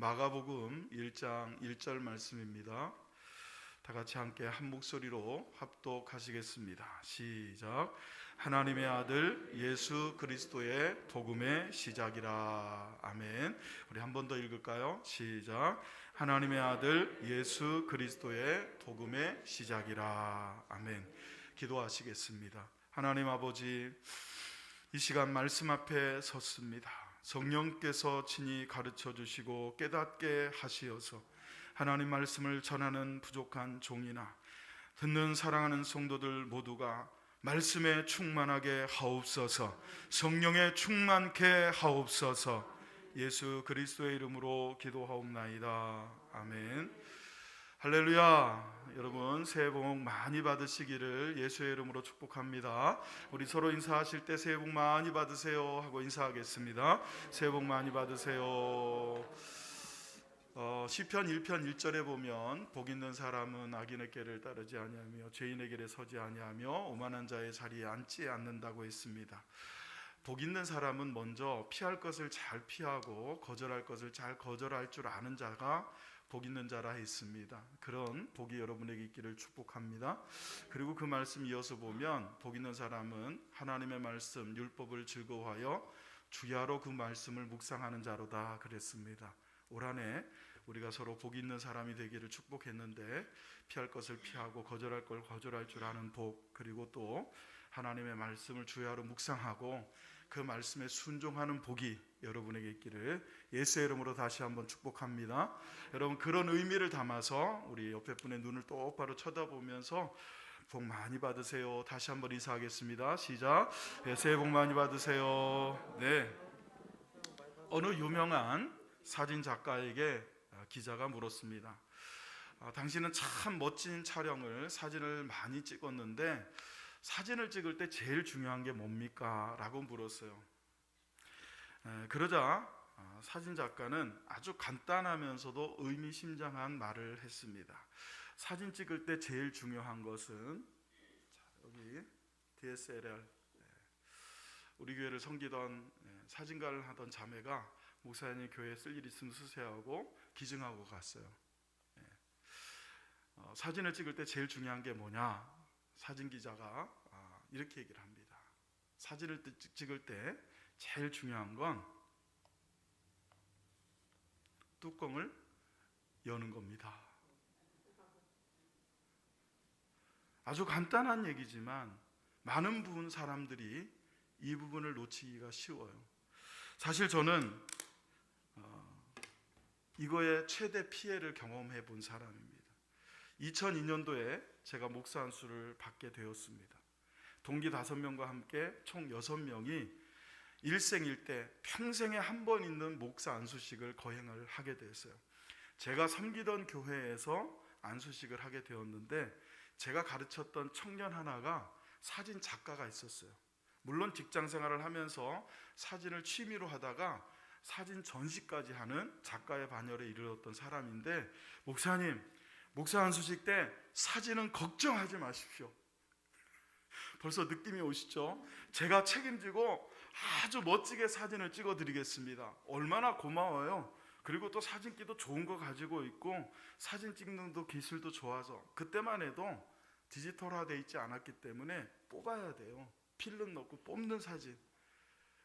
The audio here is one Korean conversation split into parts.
마가복음 1장 1절 말씀입니다. 다 같이 함께 한 목소리로 합독하시겠습니다. 시작. 하나님의 아들 예수 그리스도의 복음의 시작이라. 아멘. 우리 한 번 더 읽을까요? 시작. 하나님의 아들 예수 그리스도의 복음의 시작이라. 아멘. 기도하시겠습니다. 하나님 아버지, 이 시간 말씀 앞에 섰습니다. 성령께서 친히 가르쳐 주시고 깨닫게 하시어서 하나님 말씀을 전하는 부족한 종이나 듣는 사랑하는 성도들 모두가 말씀에 충만하게 하옵소서. 성령에 충만케 하옵소서. 예수 그리스도의 이름으로 기도하옵나이다. 아멘. 할렐루야. 여러분 새해 복 많이 받으시기를 예수의 이름으로 축복합니다. 우리 서로 인사하실 때 새해 복 많이 받으세요 하고 인사하겠습니다. 새해 복 많이 받으세요. 시편 1편 1절에 보면 복 있는 사람은 악인의 길을 따르지 아니하며 죄인의 길에 서지 아니하며 오만한 자의 자리에 앉지 않는다고 했습니다. 복 있는 사람은 먼저 피할 것을 잘 피하고 거절할 것을 잘 거절할 줄 아는 자가 복 있는 자라 했습니다. 그런 복이 여러분에게 있기를 축복합니다. 그리고 그 말씀 이어서 보면 복 있는 사람은 하나님의 말씀 율법을 즐거워하여 주야로 그 말씀을 묵상하는 자로다 그랬습니다. 올 한 해 우리가 서로 복 있는 사람이 되기를 축복했는데 피할 것을 피하고 거절할 걸 거절할 줄 아는 복, 그리고 또 하나님의 말씀을 주야로 묵상하고 그 말씀에 순종하는 복이 여러분에게 있기를 예수의 이름으로 다시 한번 축복합니다. 여러분 그런 의미를 담아서 우리 옆에 분의 눈을 똑바로 쳐다보면서 복 많이 받으세요. 다시 한번 인사하겠습니다. 시작. 네, 새해 복 많이 받으세요. 네. 어느 유명한 사진 작가에게 기자가 물었습니다. 당신은 참 멋진 촬영을 사진을 많이 찍었는데 사진을 찍을 때 제일 중요한 게 뭡니까? 라고 물었어요. 그러자 사진 작가는 아주 간단하면서도 의미심장한 말을 했습니다. 사진 찍을 때 제일 중요한 것은, 여기 DSLR, 우리 교회를 섬기던 사진가를 하던 자매가 목사님 교회에 쓸 일 있으면 쓰세요 하고 기증하고 갔어요. 사진을 찍을 때 제일 중요한 게 뭐냐? 사진 기자가 이렇게 얘기를 합니다. 사진을 찍을 때 제일 중요한 건 뚜껑을 여는 겁니다. 아주 간단한 얘기지만 많은 사람들이 이 부분을 놓치기가 쉬워요. 사실 저는 이거에 최대 피해를 경험해 본 사람입니다. 2002년도에 제가 목사 안수를 받게 되었습니다. 동기 5명과 함께 총 6명이 일생일대 평생에 한 번 있는 목사 안수식을 거행을 하게 됐어요. 제가 섬기던 교회에서 안수식을 하게 되었는데 제가 가르쳤던 청년 하나가 사진 작가가 있었어요. 물론 직장 생활을 하면서 사진을 취미로 하다가 사진 전시까지 하는 작가의 반열에 이르렀던 사람인데, 목사님, 목사 안수식 때 사진은 걱정하지 마십시오. 벌써 느낌이 오시죠? 제가 책임지고 아주 멋지게 사진을 찍어 드리겠습니다. 얼마나 고마워요. 그리고 또 사진기도 좋은 거 가지고 있고 사진 찍는 도 기술도 좋아서, 그때만 해도 디지털화되어 있지 않았기 때문에 뽑아야 돼요. 필름 넣고 뽑는 사진.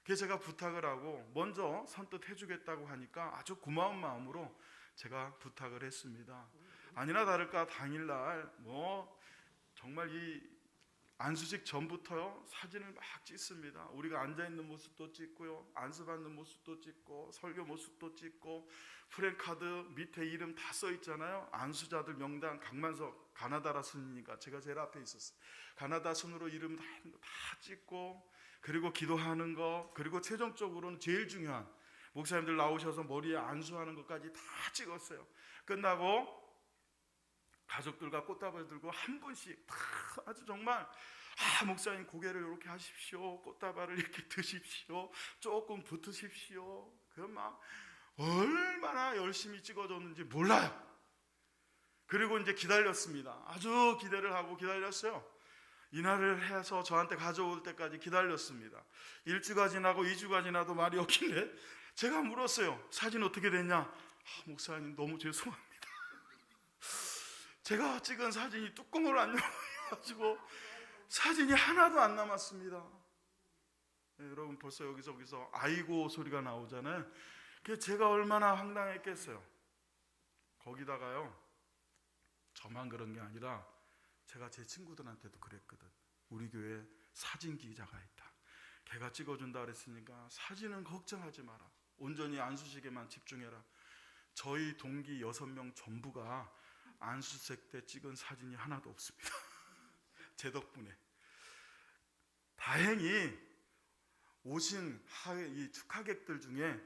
그래서 제가 부탁을 하고 먼저 선뜻 해주겠다고 하니까 아주 고마운 마음으로 제가 부탁을 했습니다. 아니나 다를까 당일날 정말 이 안수식 전부터요 사진을 막 찍습니다. 우리가 앉아있는 모습도 찍고요, 안수받는 모습도 찍고, 설교 모습도 찍고, 프랜카드 밑에 이름 다 써있잖아요. 안수자들 명단 강만석 가나다라 순이니까 제가 제일 앞에 있었어요. 가나다 순으로 이름 다 찍고, 그리고 기도하는 거, 그리고 최종적으로는 제일 중요한 목사님들 나오셔서 머리에 안수하는 것까지 다 찍었어요. 끝나고 가족들과 꽃다발 들고 한 분씩 다 아주 정말 목사님 고개를 이렇게 하십시오, 꽃다발을 이렇게 드십시오, 조금 붙으십시오. 그럼 막 얼마나 열심히 찍어줬는지 몰라요. 그리고 이제 기다렸습니다. 아주 기대를 하고 기다렸어요. 이날을 해서 저한테 가져올 때까지 기다렸습니다. 1주가 지나고 2주가 지나도 말이 없길래 제가 물었어요. 사진 어떻게 됐냐? 목사님 너무 죄송합니다. 제가 찍은 사진이 뚜껑을 안 열어가지고 사진이 하나도 안 남았습니다. 네, 여러분 벌써 여기저기서 아이고 소리가 나오잖아요. 제가 얼마나 황당했겠어요. 거기다가요, 저만 그런 게 아니라 제가 제 친구들한테도 그랬거든. 우리 교회에 사진 기자가 있다. 걔가 찍어준다 그랬으니까 사진은 걱정하지 마라. 온전히 안수식에만 집중해라. 저희 동기 6명 전부가 안수색 때 찍은 사진이 하나도 없습니다. 제 덕분에. 다행히 오신 이 축하객들 중에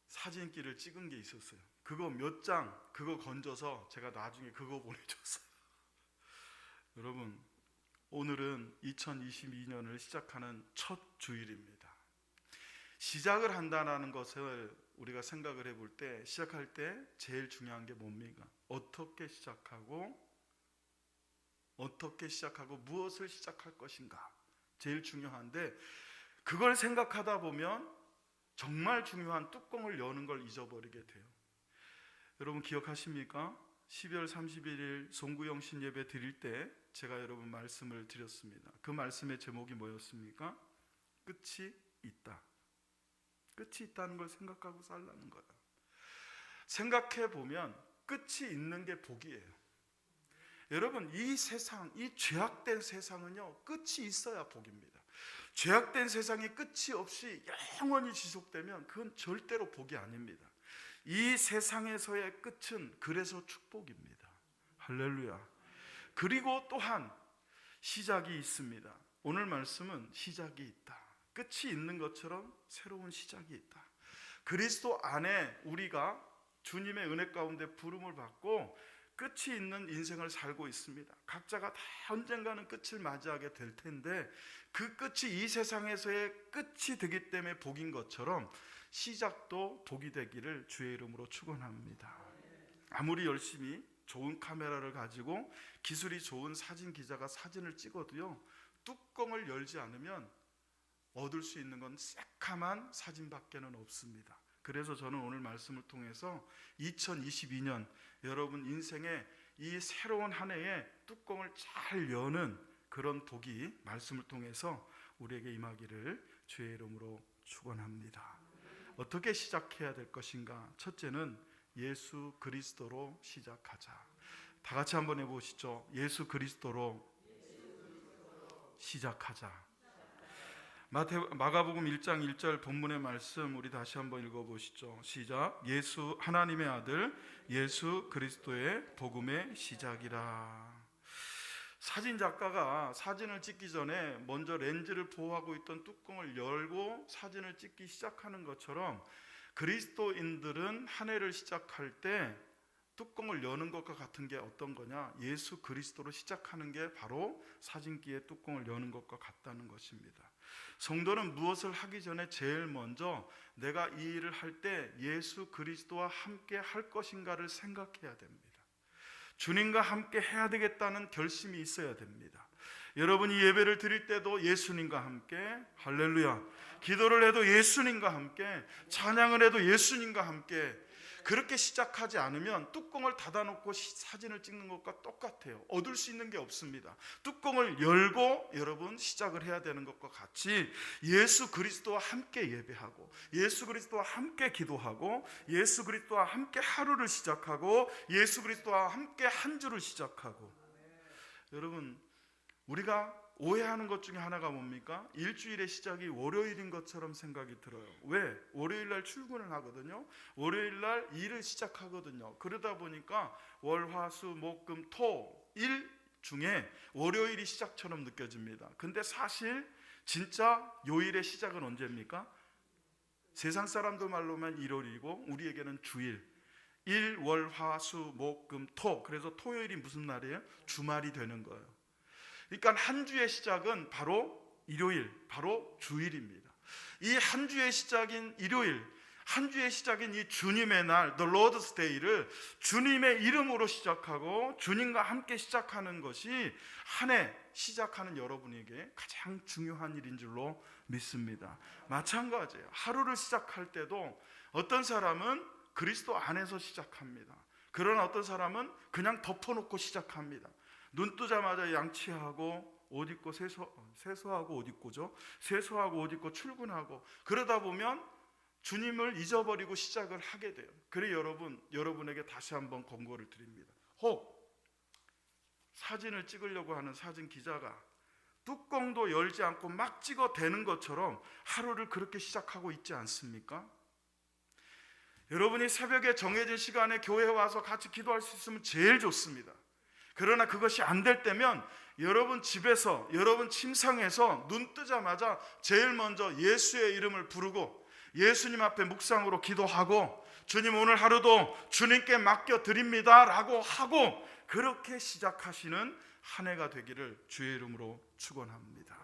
사진기를 찍은 게 있었어요. 그거 몇 장 그거 건져서 제가 나중에 그거 보내줬어요. 여러분, 오늘은 2022년을 시작하는 첫 주일입니다. 시작을 한다는 것을 우리가 생각을 해볼 때, 시작할 때 제일 중요한 게 뭡니까? 어떻게 시작하고 무엇을 시작할 것인가, 제일 중요한데, 그걸 생각하다 보면 정말 중요한 뚜껑을 여는 걸 잊어버리게 돼요. 여러분 기억하십니까? 12월 31일 송구영 신예배 드릴 때 제가 여러분 말씀을 드렸습니다. 그 말씀의 제목이 뭐였습니까? 끝이 있다. 끝이 있다는 걸 생각하고 살라는 거예요. 생각해 보면 끝이 있는 게 복이에요. 여러분, 이 세상, 이 죄악된 세상은요, 끝이 있어야 복입니다. 죄악된 세상이 끝이 없이 영원히 지속되면 그건 절대로 복이 아닙니다. 이 세상에서의 끝은 그래서 축복입니다. 할렐루야. 그리고 또한 시작이 있습니다. 오늘 말씀은 시작이 있다. 끝이 있는 것처럼 새로운 시작이 있다. 그리스도 안에 우리가 주님의 은혜 가운데 부름을 받고 끝이 있는 인생을 살고 있습니다. 각자가 다 언젠가는 끝을 맞이하게 될 텐데, 그 끝이 이 세상에서의 끝이 되기 때문에 복인 것처럼 시작도 복이 되기를 주의 이름으로 축원합니다. 아무리 열심히 좋은 카메라를 가지고 기술이 좋은 사진 기자가 사진을 찍어도요, 뚜껑을 열지 않으면 얻을 수 있는 건 새카만 사진밖에는 없습니다. 그래서 저는 오늘 말씀을 통해서 2022년 여러분 인생의 이 새로운 한 해에 뚜껑을 잘 여는 그런 복이 말씀을 통해서 우리에게 임하기를 주의 이름으로 축원합니다. 어떻게 시작해야 될 것인가? 첫째는 예수 그리스도로 시작하자. 다 같이 한번 해보시죠. 예수 그리스도로 시작하자. 마가복음 1장 1절 본문의 말씀 우리 다시 한번 읽어보시죠. 시작. 예수 하나님의 아들 예수 그리스도의 복음의 시작이라. 사진 작가가 사진을 찍기 전에 먼저 렌즈를 보호하고 있던 뚜껑을 열고 사진을 찍기 시작하는 것처럼, 그리스도인들은 한 해를 시작할 때 뚜껑을 여는 것과 같은 게 어떤 거냐? 예수 그리스도로 시작하는 게 바로 사진기의 뚜껑을 여는 것과 같다는 것입니다. 성도는 무엇을 하기 전에 제일 먼저 내가 이 일을 할 때 예수 그리스도와 함께 할 것인가를 생각해야 됩니다. 주님과 함께 해야 되겠다는 결심이 있어야 됩니다. 여러분이 예배를 드릴 때도 예수님과 함께, 할렐루야, 기도를 해도 예수님과 함께, 찬양을 해도 예수님과 함께, 그렇게 시작하지 않으면 뚜껑을 닫아놓고 사진을 찍는 것과 똑같아요. 얻을 수 있는 게 없습니다. 뚜껑을 열고 여러분 시작을 해야 되는 것과 같이 예수 그리스도와 함께 예배하고, 예수 그리스도와 함께 기도하고, 예수 그리스도와 함께 하루를 시작하고, 예수 그리스도와 함께 한 주를 시작하고. 여러분, 우리가 오해하는 것 중에 하나가 뭡니까? 일주일의 시작이 월요일인 것처럼 생각이 들어요. 왜? 월요일 날 출근을 하거든요. 월요일 날 일을 시작하거든요. 그러다 보니까 월, 화, 수, 목, 금, 토, 일 중에 월요일이 시작처럼 느껴집니다. 근데 사실 진짜 요일의 시작은 언제입니까? 세상 사람들 말로만 일요일이고 우리에게는 주일. 일, 월, 화, 수, 목, 금, 토. 그래서 토요일이 무슨 날이에요? 주말이 되는 거예요. 그러니까 한 주의 시작은 바로 일요일, 바로 주일입니다. 이 한 주의 시작인 일요일, 한 주의 시작인 이 주님의 날, The Lord's Day를 주님의 이름으로 시작하고 주님과 함께 시작하는 것이 한 해 시작하는 여러분에게 가장 중요한 일인 줄로 믿습니다. 마찬가지예요. 하루를 시작할 때도 어떤 사람은 그리스도 안에서 시작합니다. 그러나 어떤 사람은 그냥 덮어놓고 시작합니다. 눈 뜨자마자 양치하고 옷 입고 세수하고 옷 입고죠. 세수하고 옷 입고 출근하고 그러다 보면 주님을 잊어버리고 시작을 하게 돼요. 그래 여러분에게 다시 한번 권고를 드립니다. 혹 사진을 찍으려고 하는 사진 기자가 뚜껑도 열지 않고 막 찍어대는 것처럼 하루를 그렇게 시작하고 있지 않습니까? 여러분이 새벽에 정해진 시간에 교회에 와서 같이 기도할 수 있으면 제일 좋습니다. 그러나 그것이 안 될 때면 여러분 집에서, 여러분 침상에서 눈 뜨자마자 제일 먼저 예수의 이름을 부르고 예수님 앞에 묵상으로 기도하고 주님 오늘 하루도 주님께 맡겨드립니다 라고 하고 그렇게 시작하시는 한 해가 되기를 주의 이름으로 축원합니다.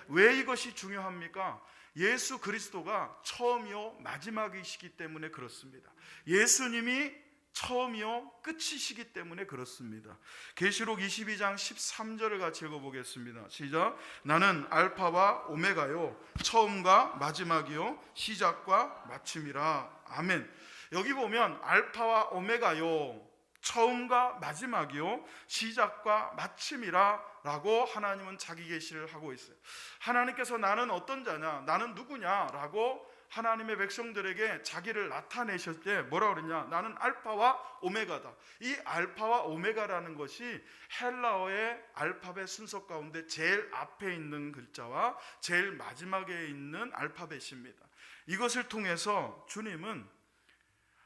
왜 이것이 중요합니까? 예수 그리스도가 처음이요 마지막이시기 때문에 그렇습니다. 예수님이 처음이요 끝이시기 때문에 그렇습니다. 계시록 22장 13절을 같이 읽어보겠습니다. 시작. 나는 알파와 오메가요 처음과 마지막이요 시작과 마침이라. 아멘. 여기 보면 알파와 오메가요 처음과 마지막이요 시작과 마침이라 라고 하나님은 자기 계시를 하고 있어요. 하나님께서 나는 어떤 자냐, 나는 누구냐 라고 하나님의 백성들에게 자기를 나타내실 때 뭐라 그랬냐? 나는 알파와 오메가다. 이 알파와 오메가라는 것이 헬라어의 알파벳 순서 가운데 제일 앞에 있는 글자와 제일 마지막에 있는 알파벳입니다. 이것을 통해서 주님은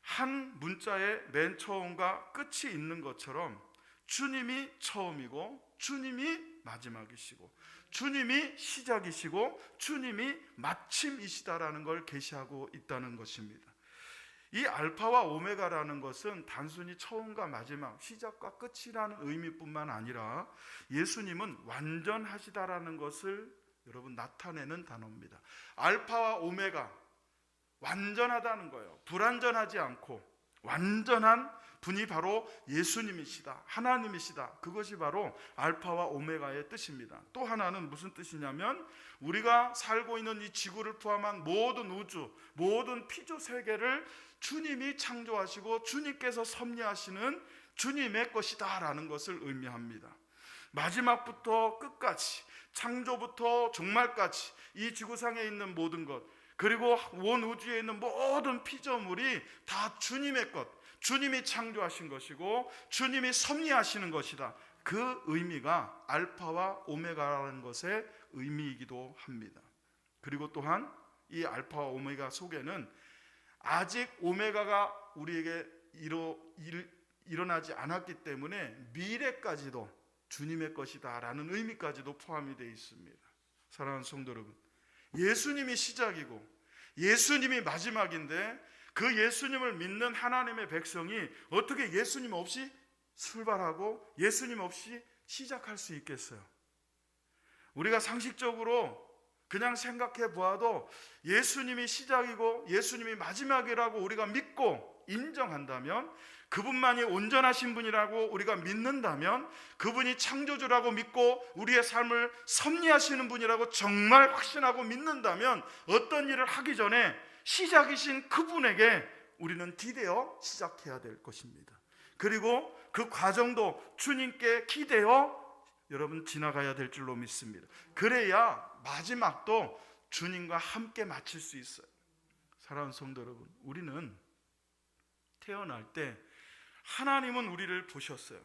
한 문자의 맨 처음과 끝이 있는 것처럼 주님이 처음이고 주님이 마지막이시고 주님이 시작이시고 주님이 마침이시다라는 걸 계시하고 있다는 것입니다. 이 알파와 오메가라는 것은 단순히 처음과 마지막, 시작과 끝이라는 의미뿐만 아니라 예수님은 완전하시다라는 것을 여러분 나타내는 단어입니다. 알파와 오메가, 완전하다는 거예요. 불완전하지 않고 완전한 분이 바로 예수님이시다, 하나님이시다. 그것이 바로 알파와 오메가의 뜻입니다. 또 하나는 무슨 뜻이냐면 우리가 살고 있는 이 지구를 포함한 모든 우주, 모든 피조 세계를 주님이 창조하시고 주님께서 섭리하시는 주님의 것이다 라는 것을 의미합니다. 마지막부터 끝까지, 창조부터 종말까지 이 지구상에 있는 모든 것, 그리고 온 우주에 있는 모든 피조물이 다 주님의 것, 주님이 창조하신 것이고 주님이 섭리하시는 것이다. 그 의미가 알파와 오메가라는 것의 의미이기도 합니다. 그리고 또한 이 알파와 오메가 속에는 아직 오메가가 우리에게 일어나지 않았기 때문에 미래까지도 주님의 것이다 라는 의미까지도 포함이 되어 있습니다. 사랑하는 성도 여러분, 예수님이 시작이고 예수님이 마지막인데 그 예수님을 믿는 하나님의 백성이 어떻게 예수님 없이 출발하고 예수님 없이 시작할 수 있겠어요? 우리가 상식적으로 그냥 생각해 보아도 예수님이 시작이고 예수님이 마지막이라고 우리가 믿고 인정한다면, 그분만이 온전하신 분이라고 우리가 믿는다면, 그분이 창조주라고 믿고 우리의 삶을 섭리하시는 분이라고 정말 확신하고 믿는다면 어떤 일을 하기 전에 시작이신 그분에게 우리는 기대어 시작해야 될 것입니다. 그리고 그 과정도 주님께 기대어 여러분 지나가야 될 줄로 믿습니다. 그래야 마지막도 주님과 함께 마칠 수 있어요. 사랑하는 성도 여러분, 우리는 태어날 때 하나님은 우리를 보셨어요.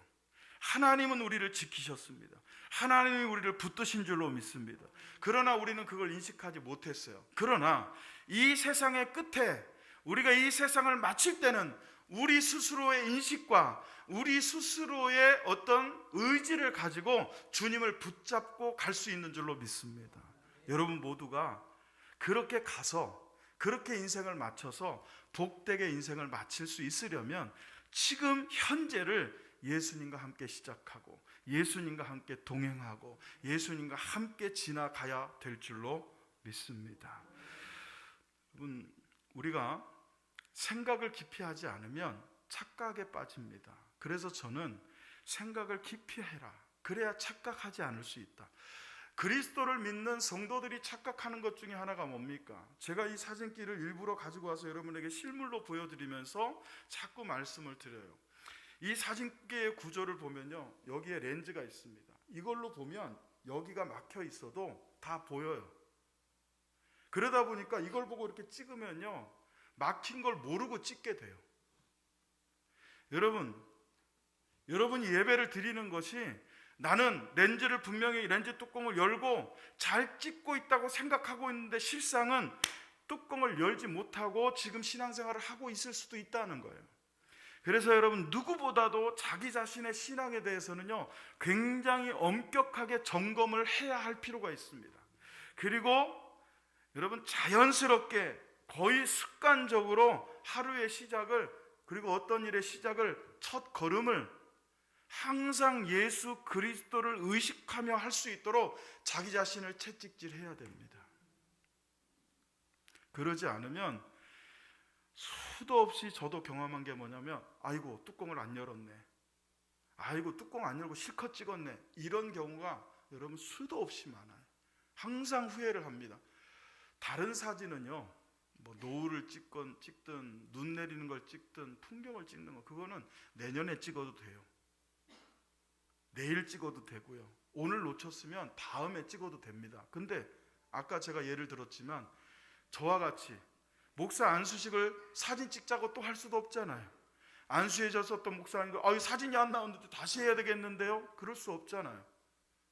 하나님은 우리를 지키셨습니다. 하나님이 우리를 붙드신 줄로 믿습니다. 그러나 우리는 그걸 인식하지 못했어요. 그러나 이 세상의 끝에 우리가 이 세상을 마칠 때는 우리 스스로의 인식과 우리 스스로의 어떤 의지를 가지고 주님을 붙잡고 갈 수 있는 줄로 믿습니다. 여러분 모두가 그렇게 가서 그렇게 인생을 마쳐서 복되게 인생을 마칠 수 있으려면 지금 현재를 예수님과 함께 시작하고 예수님과 함께 동행하고 예수님과 함께 지나가야 될 줄로 믿습니다. 여러분, 우리가 생각을 깊이 하지 않으면 착각에 빠집니다. 그래서 저는 생각을 깊이 해라, 그래야 착각하지 않을 수 있다. 그리스도를 믿는 성도들이 착각하는 것 중에 하나가 뭡니까? 제가 이 사진기를 일부러 가지고 와서 여러분에게 실물로 보여드리면서 자꾸 말씀을 드려요. 이 사진기의 구조를 보면요, 여기에 렌즈가 있습니다. 이걸로 보면 여기가 막혀 있어도 다 보여요. 그러다 보니까 이걸 보고 이렇게 찍으면요, 막힌 걸 모르고 찍게 돼요. 여러분이 예배를 드리는 것이 나는 렌즈를 분명히 렌즈 뚜껑을 열고 잘 찍고 있다고 생각하고 있는데 실상은 뚜껑을 열지 못하고 지금 신앙생활을 하고 있을 수도 있다는 거예요. 그래서 여러분, 누구보다도 자기 자신의 신앙에 대해서는요, 굉장히 엄격하게 점검을 해야 할 필요가 있습니다. 그리고 여러분, 자연스럽게 거의 습관적으로 하루의 시작을, 그리고 어떤 일의 시작을, 첫 걸음을 항상 예수 그리스도를 의식하며 할 수 있도록 자기 자신을 채찍질해야 됩니다. 그러지 않으면 수도 없이 저도 경험한 게 뭐냐면, 아이고 뚜껑을 안 열었네, 아이고 뚜껑 안 열고 실컷 찍었네, 이런 경우가 여러분 수도 없이 많아요. 항상 후회를 합니다. 다른 사진은요, 뭐 노을을 찍든 눈 내리는 걸 찍든 풍경을 찍는 거, 그거는 내년에 찍어도 돼요. 내일 찍어도 되고요. 오늘 놓쳤으면 다음에 찍어도 됩니다. 근데 아까 제가 예를 들었지만 저와 같이 목사 안수식을 사진 찍자고 또 할 수도 없잖아요. 안수해졌었던 목사님도 사진이 안 나오는데 다시 해야 되겠는데요? 그럴 수 없잖아요.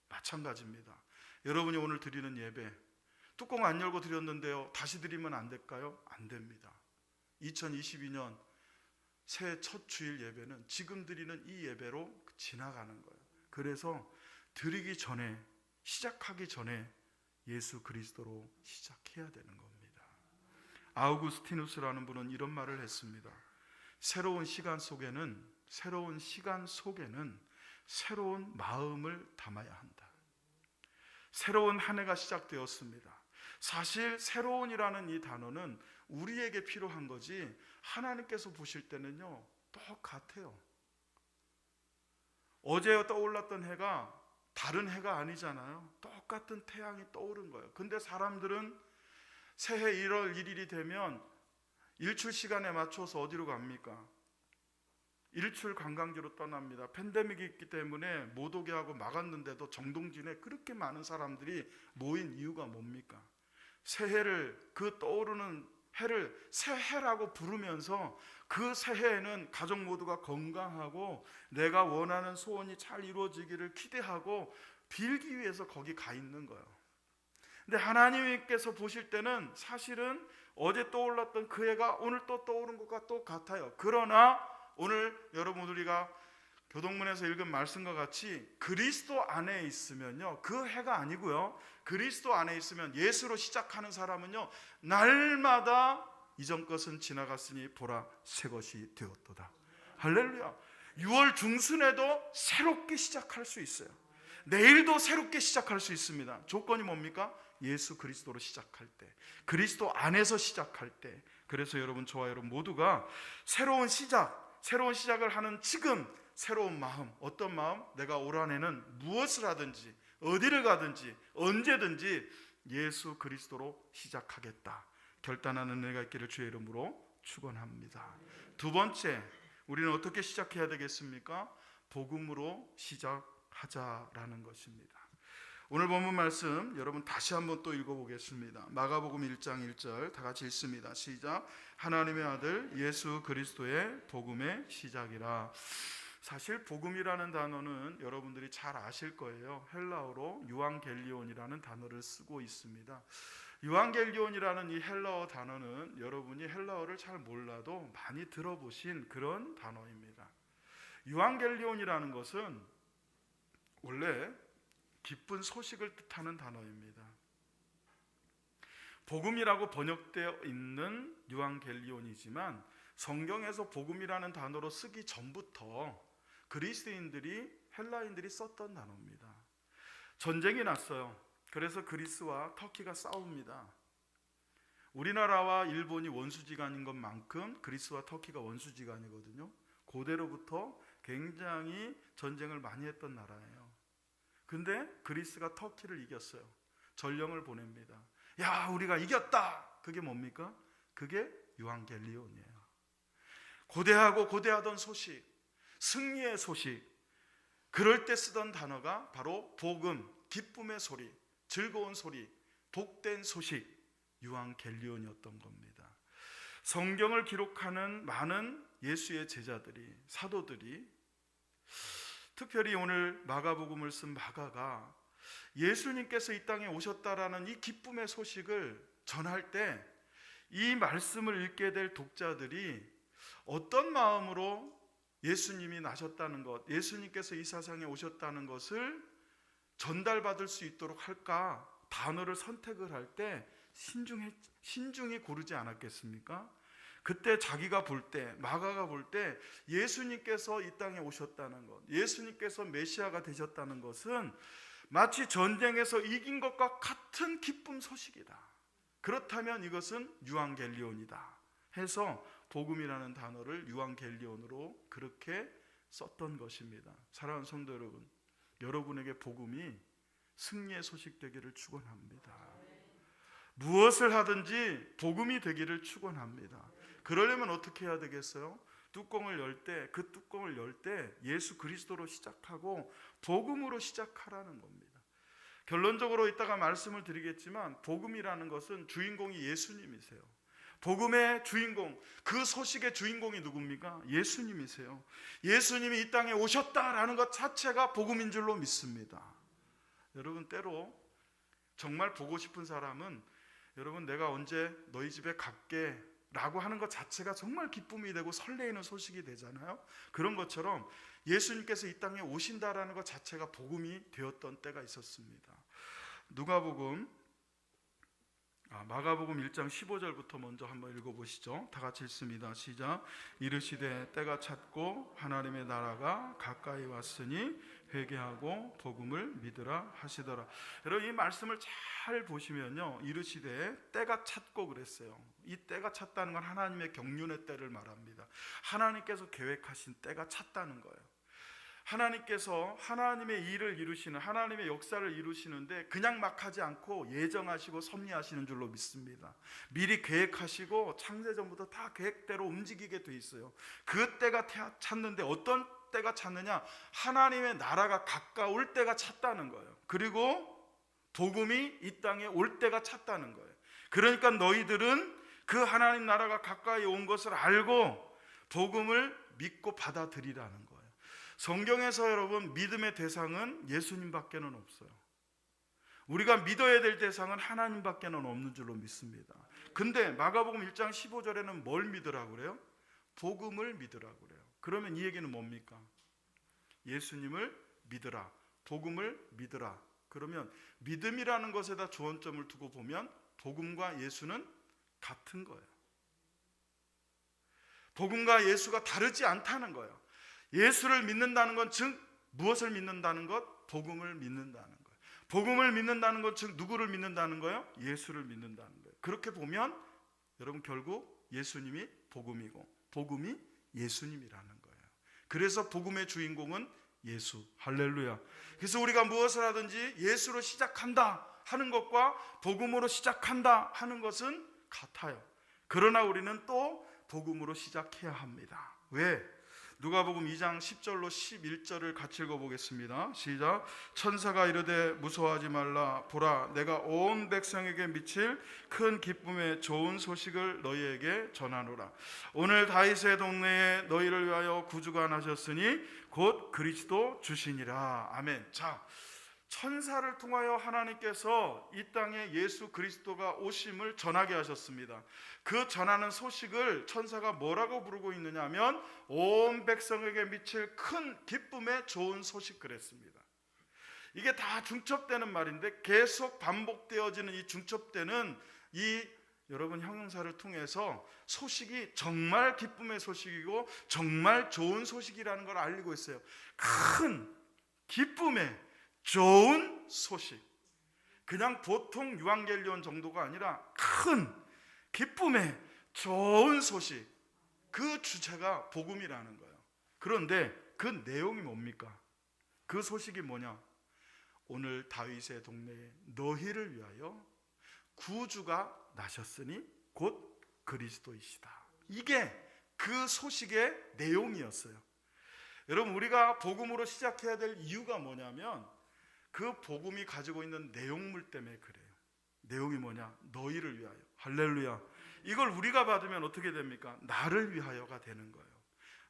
마찬가지입니다. 여러분이 오늘 드리는 예배, 뚜껑 안 열고 드렸는데요, 다시 드리면 안 될까요? 안 됩니다. 2022년 새해 첫 주일 예배는 지금 드리는 이 예배로 지나가는 거예요. 그래서 드리기 전에, 시작하기 전에 예수 그리스도로 시작해야 되는 겁니다. 아우구스티누스라는 분은 이런 말을 했습니다. 새로운 시간 속에는 새로운 마음을 담아야 한다. 새로운 한 해가 시작되었습니다. 사실 새로운이라는 이 단어는 우리에게 필요한 거지, 하나님께서 보실 때는요, 똑같아요. 어제 떠올랐던 해가 다른 해가 아니잖아요. 똑같은 태양이 떠오른 거예요. 근데 사람들은 새해 1월 1일이 되면 일출 시간에 맞춰서 어디로 갑니까? 일출 관광지로 떠납니다. 팬데믹이 있기 때문에 못 오게 하고 막았는데도 정동진에 그렇게 많은 사람들이 모인 이유가 뭡니까? 새해를, 그 떠오르는 해를 새해라고 부르면서 그 새해에는 가족 모두가 건강하고 내가 원하는 소원이 잘 이루어지기를 기대하고 빌기 위해서 거기 가 있는 거예요. 근데 하나님께서 보실 때는 사실은 어제 떠올랐던 그 해가 오늘 또 떠오른 것과 똑같아요. 그러나 오늘 여러분 우리가 교동문에서 읽은 말씀과 같이 그리스도 안에 있으면요, 그 해가 아니고요, 그리스도 안에 있으면 예수로 시작하는 사람은요, 날마다 이전 것은 지나갔으니 보라 새 것이 되었도다. 할렐루야. 6월 중순에도 새롭게 시작할 수 있어요. 내일도 새롭게 시작할 수 있습니다. 조건이 뭡니까? 예수 그리스도로 시작할 때, 그리스도 안에서 시작할 때. 그래서 여러분, 저와 여러분 모두가 새로운 시작을 하는 지금 새로운 마음, 어떤 마음? 내가 올 한해는 무엇을 하든지 어디를 가든지 언제든지 예수 그리스도로 시작하겠다 결단하는 은혜가 있기를 주의 이름으로 축원합니다. 두 번째, 우리는 어떻게 시작해야 되겠습니까? 복음으로 시작하자라는 것입니다. 오늘 본문 말씀 여러분 다시 한번 또 읽어보겠습니다. 마가복음 1장 1절 다 같이 읽습니다. 시작. 하나님의 아들 예수 그리스도의 복음의 시작이라. 사실 복음이라는 단어는 여러분들이 잘 아실 거예요. 헬라어로 유앙겔리온이라는 단어를 쓰고 있습니다. 유앙겔리온이라는 이 헬라어 단어는 여러분이 헬라어를 잘 몰라도 많이 들어보신 그런 단어입니다. 유앙겔리온이라는 것은 원래 기쁜 소식을 뜻하는 단어입니다. 복음이라고 번역되어 있는 유앙겔리온이지만 성경에서 복음이라는 단어로 쓰기 전부터 그리스인들이, 헬라인들이 썼던 단어입니다. 전쟁이 났어요. 그래서 그리스와 터키가 싸웁니다. 우리나라와 일본이 원수지간인 것만큼 그리스와 터키가 원수지간이거든요. 고대로부터 굉장히 전쟁을 많이 했던 나라예요. 근데 그리스가 터키를 이겼어요. 전령을 보냅니다. 야, 우리가 이겼다. 그게 뭡니까? 그게 유앙겔리온이에요. 고대하고 고대하던 소식, 승리의 소식, 그럴 때 쓰던 단어가 바로 복음, 기쁨의 소리, 즐거운 소리, 복된 소식, 유앙겔리온이었던 겁니다. 성경을 기록하는 많은 예수의 제자들이, 사도들이, 특별히 오늘 마가복음을 쓴 마가가 예수님께서 이 땅에 오셨다라는 이 기쁨의 소식을 전할 때 이 말씀을 읽게 될 독자들이 어떤 마음으로 예수님이 나셨다는 것, 예수님께서 이 세상에 오셨다는 것을 전달받을 수 있도록 할까, 단어를 선택을 할 때 신중히 고르지 않았겠습니까? 그때 자기가 볼 때, 마가가 볼 때 예수님께서 이 땅에 오셨다는 것, 예수님께서 메시아가 되셨다는 것은 마치 전쟁에서 이긴 것과 같은 기쁨 소식이다. 그렇다면 이것은 유앙겔리온이다 해서 복음이라는 단어를 유앙겔리온으로 그렇게 썼던 것입니다. 사랑하는 성도 여러분, 여러분에게 복음이 승리의 소식 되기를 축원합니다. 무엇을 하든지 복음이 되기를 축원합니다. 그러려면 어떻게 해야 되겠어요? 뚜껑을 열 때, 그 뚜껑을 열 때 예수 그리스도로 시작하고 복음으로 시작하라는 겁니다. 결론적으로 이따가 말씀을 드리겠지만 복음이라는 것은 주인공이 예수님이세요. 복음의 주인공, 그 소식의 주인공이 누굽니까? 예수님이세요. 예수님이 이 땅에 오셨다라는 것 자체가 복음인 줄로 믿습니다. 여러분, 때로 정말 보고 싶은 사람은 여러분, 내가 언제 너희 집에 갈게 라고 하는 것 자체가 정말 기쁨이 되고 설레이는 소식이 되잖아요. 그런 것처럼 예수님께서 이 땅에 오신다라는 것 자체가 복음이 되었던 때가 있었습니다. 마가복음 1장 15절부터 먼저 한번 읽어보시죠. 다 같이 읽습니다. 시작. 이르시되 때가 찼고 하나님의 나라가 가까이 왔으니 회개하고 복음을 믿으라 하시더라. 여러분, 이 말씀을 잘 보시면요, 이르시되 때가 찼고 그랬어요. 이 때가 찼다는 건 하나님의 경륜의 때를 말합니다. 하나님께서 계획하신 때가 찼다는 거예요. 하나님께서 하나님의 일을 이루시는, 하나님의 역사를 이루시는데 그냥 막 하지 않고 예정하시고 섭리하시는 줄로 믿습니다. 미리 계획하시고 창세전부터 다 계획대로 움직이게 돼 있어요. 그 때가 찼는데 어떤 때가 찼느냐? 하나님의 나라가 가까울 때가 찼다는 거예요. 그리고 복음이 이 땅에 올 때가 찼다는 거예요. 그러니까 너희들은 그 하나님 나라가 가까이 온 것을 알고 복음을 믿고 받아들이라는 거예요. 성경에서 여러분, 믿음의 대상은 예수님밖에는 없어요. 우리가 믿어야 될 대상은 하나님밖에는 없는 줄로 믿습니다. 근데 마가복음 1장 15절에는 뭘 믿으라고 그래요? 복음을 믿으라고 그래요. 그러면 이 얘기는 뭡니까? 예수님을 믿으라, 복음을 믿으라. 그러면 믿음이라는 것에다 주원점을 두고 보면 복음과 예수는 같은 거예요. 복음과 예수가 다르지 않다는 거예요. 예수를 믿는다는 건 즉 무엇을 믿는다는 것? 복음을 믿는다는 거예요. 복음을 믿는다는 것 즉 누구를 믿는다는 거예요? 예수를 믿는다는 거예요. 그렇게 보면 여러분, 결국 예수님이 복음이고 복음이 예수님이라는 거예요. 그래서 복음의 주인공은 예수. 할렐루야. 그래서 우리가 무엇을 하든지 예수로 시작한다 하는 것과 복음으로 시작한다 하는 것은 같아요. 그러나 우리는 또 복음으로 시작해야 합니다. 왜? 누가복음 2장 10절로 11절을 같이 읽어보겠습니다. 시작. 천사가 이르되 무서워하지 말라. 보라, 내가 온 백성에게 미칠 큰 기쁨의 좋은 소식을 너희에게 전하노라. 오늘 다윗의 동네에 너희를 위하여 구주가 나셨으니 곧 그리스도 주시니라. 아멘. 자, 천사를 통하여 하나님께서 이 땅에 예수 그리스도가 오심을 전하게 하셨습니다. 그 전하는 소식을 천사가 뭐라고 부르고 있느냐 하면 온 백성에게 미칠 큰 기쁨의 좋은 소식 그랬습니다. 이게 다 중첩되는 말인데 계속 반복되어지는 이 중첩되는 이 여러분 형용사를 통해서 소식이 정말 기쁨의 소식이고 정말 좋은 소식이라는 걸 알리고 있어요. 큰 기쁨의 좋은 소식. 그냥 보통 유앙겔리온 정도가 아니라 큰 기쁨의 좋은 소식. 그 주체가 복음이라는 거예요. 그런데 그 내용이 뭡니까? 그 소식이 뭐냐? 오늘 다윗의 동네에 너희를 위하여 구주가 나셨으니 곧 그리스도이시다. 이게 그 소식의 내용이었어요. 여러분, 우리가 복음으로 시작해야 될 이유가 뭐냐면 그 복음이 가지고 있는 내용물 때문에 그래요. 내용이 뭐냐? 너희를 위하여. 할렐루야. 이걸 우리가 받으면 어떻게 됩니까? 나를 위하여가 되는 거예요.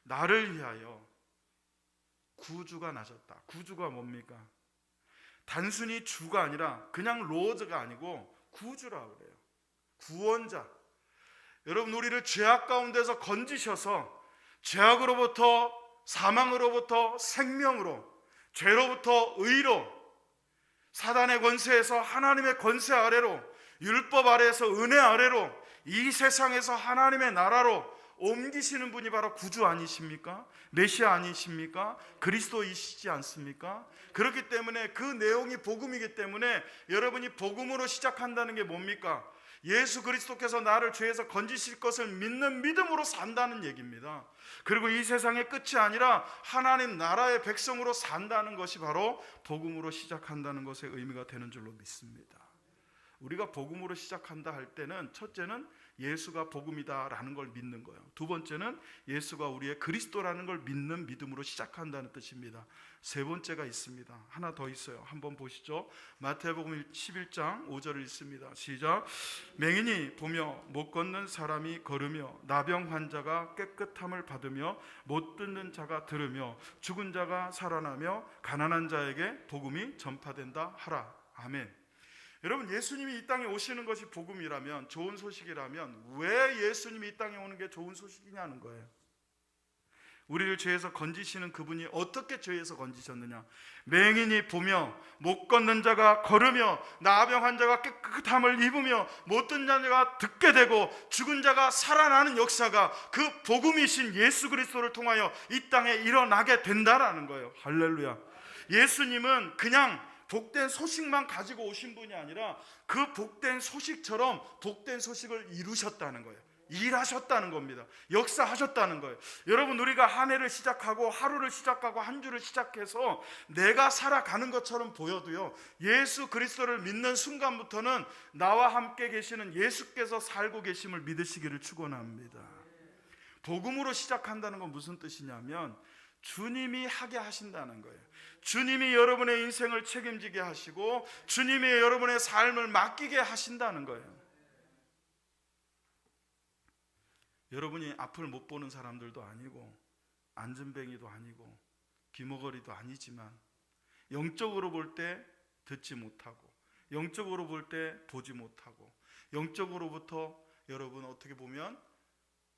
나를 위하여 구주가 나셨다. 구주가 뭡니까? 단순히 주가 아니라 그냥 로드가 아니고 구주라고 그래요. 구원자. 여러분, 우리를 죄악 가운데서 건지셔서 죄악으로부터, 사망으로부터 생명으로, 죄로부터 의로, 사단의 권세에서 하나님의 권세 아래로, 율법 아래에서 은혜 아래로, 이 세상에서 하나님의 나라로 옮기시는 분이 바로 구주 아니십니까? 메시아 아니십니까? 그리스도이시지 않습니까? 그렇기 때문에 그 내용이 복음이기 때문에 여러분이 복음으로 시작한다는 게 뭡니까? 예수 그리스도께서 나를 죄에서 건지실 것을 믿는 믿음으로 산다는 얘기입니다. 그리고 이 세상의 끝이 아니라 하나님 나라의 백성으로 산다는 것이 바로 복음으로 시작한다는 것의 의미가 되는 줄로 믿습니다. 우리가 복음으로 시작한다 할 때는 첫째는 예수가 복음이다라는 걸 믿는 거예요. 두 번째는 예수가 우리의 그리스도라는 걸 믿는 믿음으로 시작한다는 뜻입니다. 세 번째가 있습니다. 하나 더 있어요. 한번 보시죠. 마태복음 11장 5절을 읽습니다. 시작. 맹인이 보며 못 걷는 사람이 걸으며 나병 환자가 깨끗함을 받으며 못 듣는 자가 들으며 죽은 자가 살아나며 가난한 자에게 복음이 전파된다 하라. 아멘. 여러분, 예수님이 이 땅에 오시는 것이 복음이라면, 좋은 소식이라면 왜 예수님이 이 땅에 오는 게 좋은 소식이냐는 거예요. 우리를 죄에서 건지시는 그분이 어떻게 죄에서 건지셨느냐? 맹인이 보며 못 걷는 자가 걸으며 나병 환자가 깨끗함을 입으며 못 듣는 자가 듣게 되고 죽은 자가 살아나는 역사가 그 복음이신 예수 그리스도를 통하여 이 땅에 일어나게 된다라는 거예요. 할렐루야. 예수님은 그냥 복된 소식만 가지고 오신 분이 아니라 그 복된 소식처럼 복된 소식을 이루셨다는 거예요. 일하셨다는 겁니다. 역사하셨다는 거예요. 여러분, 우리가 한 해를 시작하고 하루를 시작하고 한 주를 시작해서 내가 살아가는 것처럼 보여도요, 예수 그리스도를 믿는 순간부터는 나와 함께 계시는 예수께서 살고 계심을 믿으시기를 축원합니다. 복음으로 시작한다는 건 무슨 뜻이냐면 주님이 하게 하신다는 거예요. 주님이 여러분의 인생을 책임지게 하시고 주님이 여러분의 삶을 맡기게 하신다는 거예요. 여러분이 앞을 못 보는 사람들도 아니고 안전뱅이도 아니고 귀머거리도 아니지만 영적으로 볼 때 듣지 못하고 영적으로 볼 때 보지 못하고 영적으로부터 여러분 어떻게 보면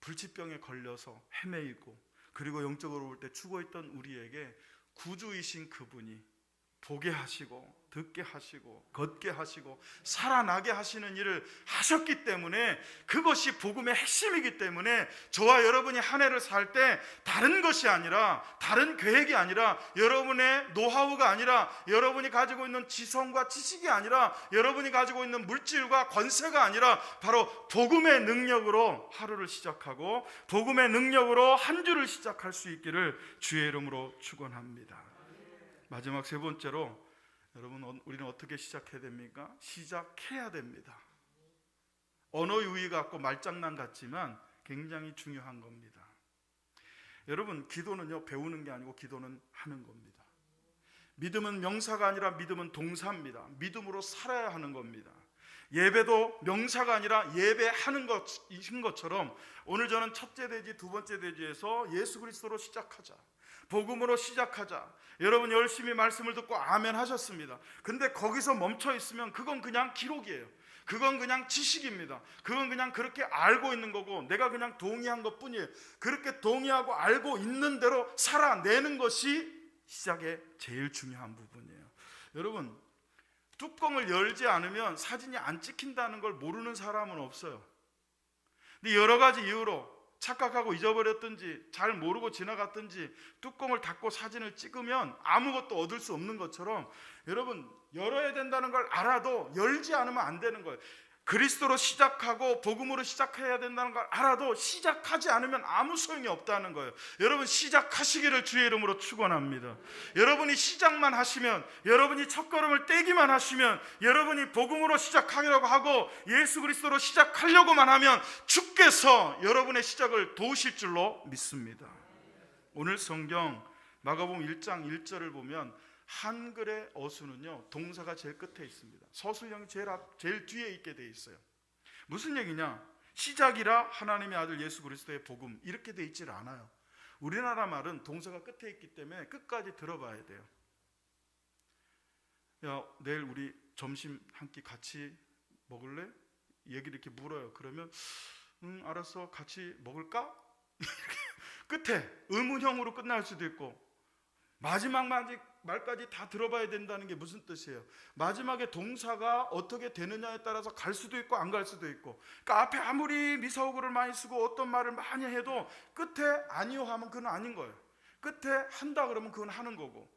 불치병에 걸려서 헤매이고 그리고 영적으로 볼 때 죽어있던 우리에게 구주이신 그분이 보게 하시고 듣게 하시고 걷게 하시고 살아나게 하시는 일을 하셨기 때문에 그것이 복음의 핵심이기 때문에 저와 여러분이 한 해를 살 때 다른 것이 아니라 다른 계획이 아니라 여러분의 노하우가 아니라 여러분이 가지고 있는 지성과 지식이 아니라 여러분이 가지고 있는 물질과 권세가 아니라 바로 복음의 능력으로 하루를 시작하고 복음의 능력으로 한 주를 시작할 수 있기를 주의 이름으로 축원합니다. 마지막 세 번째로 여러분, 우리는 어떻게 시작해야 됩니까? 시작해야 됩니다. 언어 유희 같고 말장난 같지만 굉장히 중요한 겁니다. 여러분, 기도는요 배우는 게 아니고 기도는 하는 겁니다. 믿음은 명사가 아니라 믿음은 동사입니다. 믿음으로 살아야 하는 겁니다. 예배도 명사가 아니라 예배하는 것인 것처럼 오늘 저는 첫째 대지 두 번째 대지에서 예수 그리스도로 시작하자, 복음으로 시작하자. 여러분 열심히 말씀을 듣고 아멘 하셨습니다. 근데 거기서 멈춰 있으면 그건 그냥 기록이에요. 그건 그냥 지식입니다. 그건 그냥 그렇게 알고 있는 거고 내가 그냥 동의한 것뿐이에요. 그렇게 동의하고 알고 있는 대로 살아내는 것이 시작의 제일 중요한 부분이에요. 여러분, 뚜껑을 열지 않으면 사진이 안 찍힌다는 걸 모르는 사람은 없어요. 근데 여러 가지 이유로 착각하고 잊어버렸든지 잘 모르고 지나갔든지 뚜껑을 닫고 사진을 찍으면 아무것도 얻을 수 없는 것처럼 여러분 열어야 된다는 걸 알아도 열지 않으면 안 되는 거예요. 그리스도로 시작하고 복음으로 시작해야 된다는 걸 알아도 시작하지 않으면 아무 소용이 없다는 거예요. 여러분, 시작하시기를 주의 이름으로 축원합니다. 여러분이 시작만 하시면, 여러분이 첫걸음을 떼기만 하시면, 여러분이 복음으로 시작하려고 하고 예수 그리스도로 시작하려고만 하면 주께서 여러분의 시작을 도우실 줄로 믿습니다. 오늘 성경 마가복음 1장 1절을 보면 한글의 어수는요, 동사가 제일 끝에 있습니다. 서술형이 제일 뒤에 있게 돼 있어요. 무슨 얘기냐? 시작이라 하나님의 아들 예수 그리스도의 복음, 이렇게 돼 있질 않아요. 우리나라 말은 동사가 끝에 있기 때문에 끝까지 들어봐야 돼요. 야, 내일 우리 점심 한 끼 같이 먹을래? 얘기를 이렇게 물어요. 그러면 알았어, 같이 먹을까? 끝에 의문형으로 끝날 수도 있고, 마지막 말까지 다 들어봐야 된다는 게 무슨 뜻이에요? 마지막에 동사가 어떻게 되느냐에 따라서 갈 수도 있고 안 갈 수도 있고, 그러니까 앞에 아무리 미사오구를 많이 쓰고 어떤 말을 많이 해도 끝에 아니요 하면 그건 아닌 거예요. 끝에 한다 그러면 그건 하는 거고.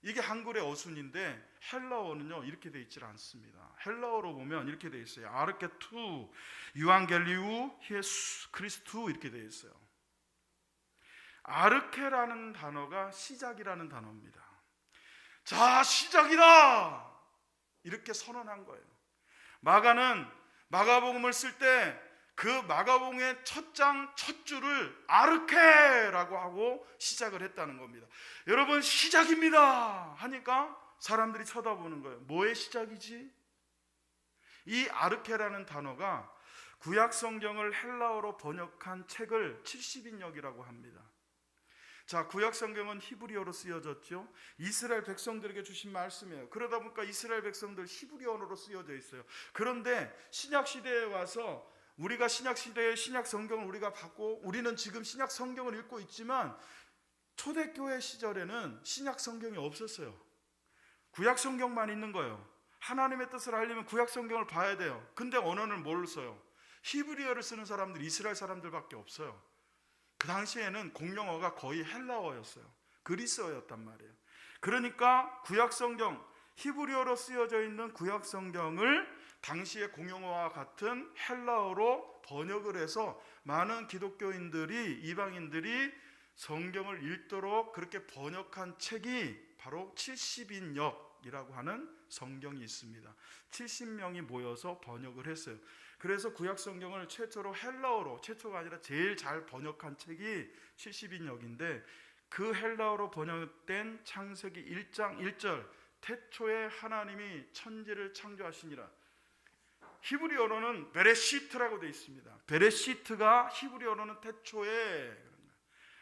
이게 한글의 어순인데 헬라어는요 이렇게 돼 있질 않습니다. 헬라어로 보면 이렇게 돼 있어요. 아르케투, 유앙겔리우, 예수 크리스투, 이렇게 돼 있어요. 아르케라는 단어가 시작이라는 단어입니다. 자, 시작이다! 이렇게 선언한 거예요. 마가는 마가복음을 쓸 때 그 마가복음의 첫 장 첫 줄을 아르케라고 하고 시작을 했다는 겁니다. 여러분, 시작입니다 하니까 사람들이 쳐다보는 거예요. 뭐의 시작이지? 이 아르케라는 단어가 구약 성경을 헬라어로 번역한 책을 70인역이라고 합니다. 자, 구약 성경은 히브리어로 쓰여졌죠. 이스라엘 백성들에게 주신 말씀이에요. 그러다 보니까 이스라엘 백성들 히브리 언어로 쓰여져 있어요. 그런데 신약 시대에 와서 우리가 신약 시대의 신약 성경을 우리가 받고 우리는 지금 신약 성경을 읽고 있지만 초대교회 시절에는 신약 성경이 없었어요. 구약 성경만 있는 거예요. 하나님의 뜻을 알려면 구약 성경을 봐야 돼요. 근데 언어는 뭘 써요? 히브리어를 쓰는 사람들이 이스라엘 사람들밖에 없어요. 그 당시에는 공용어가 거의 헬라어였어요. 그리스어였단 말이에요. 그러니까 구약 성경, 히브리어로 쓰여져 있는 구약 성경을 당시의 공용어와 같은 헬라어로 번역을 해서 많은 기독교인들이, 이방인들이 성경을 읽도록 그렇게 번역한 책이 바로 70인역이라고 하는 성경이 있습니다. 70명이 모여서 번역을 했어요. 그래서 구약 성경을 최초로 헬라어로, 최초가 아니라 제일 잘 번역한 책이 70인역인데, 그 헬라어로 번역된 창세기 1장 1절, 태초에 하나님이 천지를 창조하시니라. 히브리어로는 베레시트라고 되어 있습니다. 베레시트가 히브리어로는 태초에,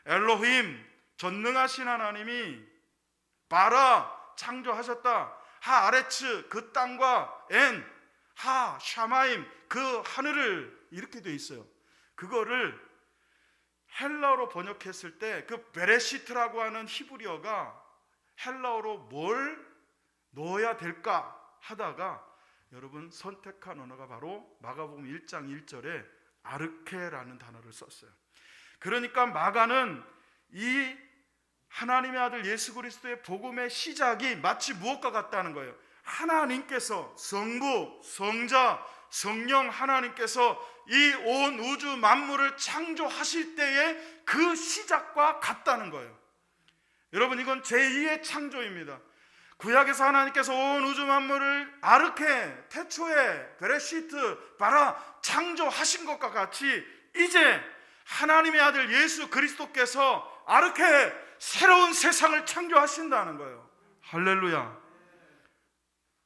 엘로힘, 전능하신 하나님이 바라, 창조하셨다. 하 아레츠, 그 땅과 엔, 하 샤마임, 그 하늘을, 이렇게 되어 있어요. 그거를 헬라어로 번역했을 때 그 베레시트라고 하는 히브리어가 헬라어로 뭘 넣어야 될까 하다가 여러분 선택한 언어가 바로 마가복음 1장 1절에 아르케라는 단어를 썼어요. 그러니까 마가는 이 하나님의 아들 예수 그리스도의 복음의 시작이 마치 무엇과 같다는 거예요. 하나님께서, 성부, 성자, 성령 하나님께서 이 온 우주 만물을 창조하실 때의 그 시작과 같다는 거예요. 여러분, 이건 제2의 창조입니다. 구약에서 하나님께서 온 우주 만물을 아르케, 태초에, 베레시트, 바라 창조하신 것과 같이 이제 하나님의 아들 예수 그리스도께서 아르케, 새로운 세상을 창조하신다는 거예요. 할렐루야.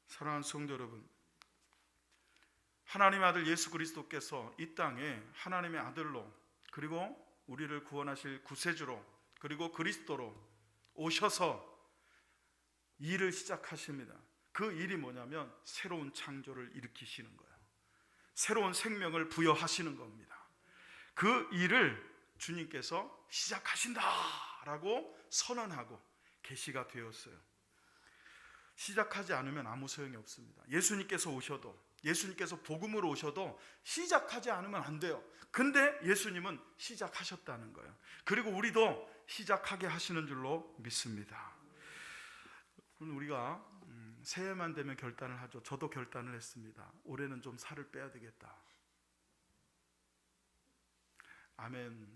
사랑하는 성도 여러분, 하나님의 아들 예수 그리스도께서 이 땅에 하나님의 아들로, 그리고 우리를 구원하실 구세주로, 그리고 그리스도로 오셔서 일을 시작하십니다. 그 일이 뭐냐면 새로운 창조를 일으키시는 거예요. 새로운 생명을 부여하시는 겁니다. 그 일을 주님께서 시작하신다라고 선언하고 계시가 되었어요. 시작하지 않으면 아무 소용이 없습니다. 예수님께서 오셔도, 예수님께서 복음으로 오셔도 시작하지 않으면 안 돼요. 근데 예수님은 시작하셨다는 거예요. 그리고 우리도 시작하게 하시는 줄로 믿습니다. 우리가 새해만 되면 결단을 하죠. 저도 결단을 했습니다. 올해는 좀 살을 빼야 되겠다. 아멘.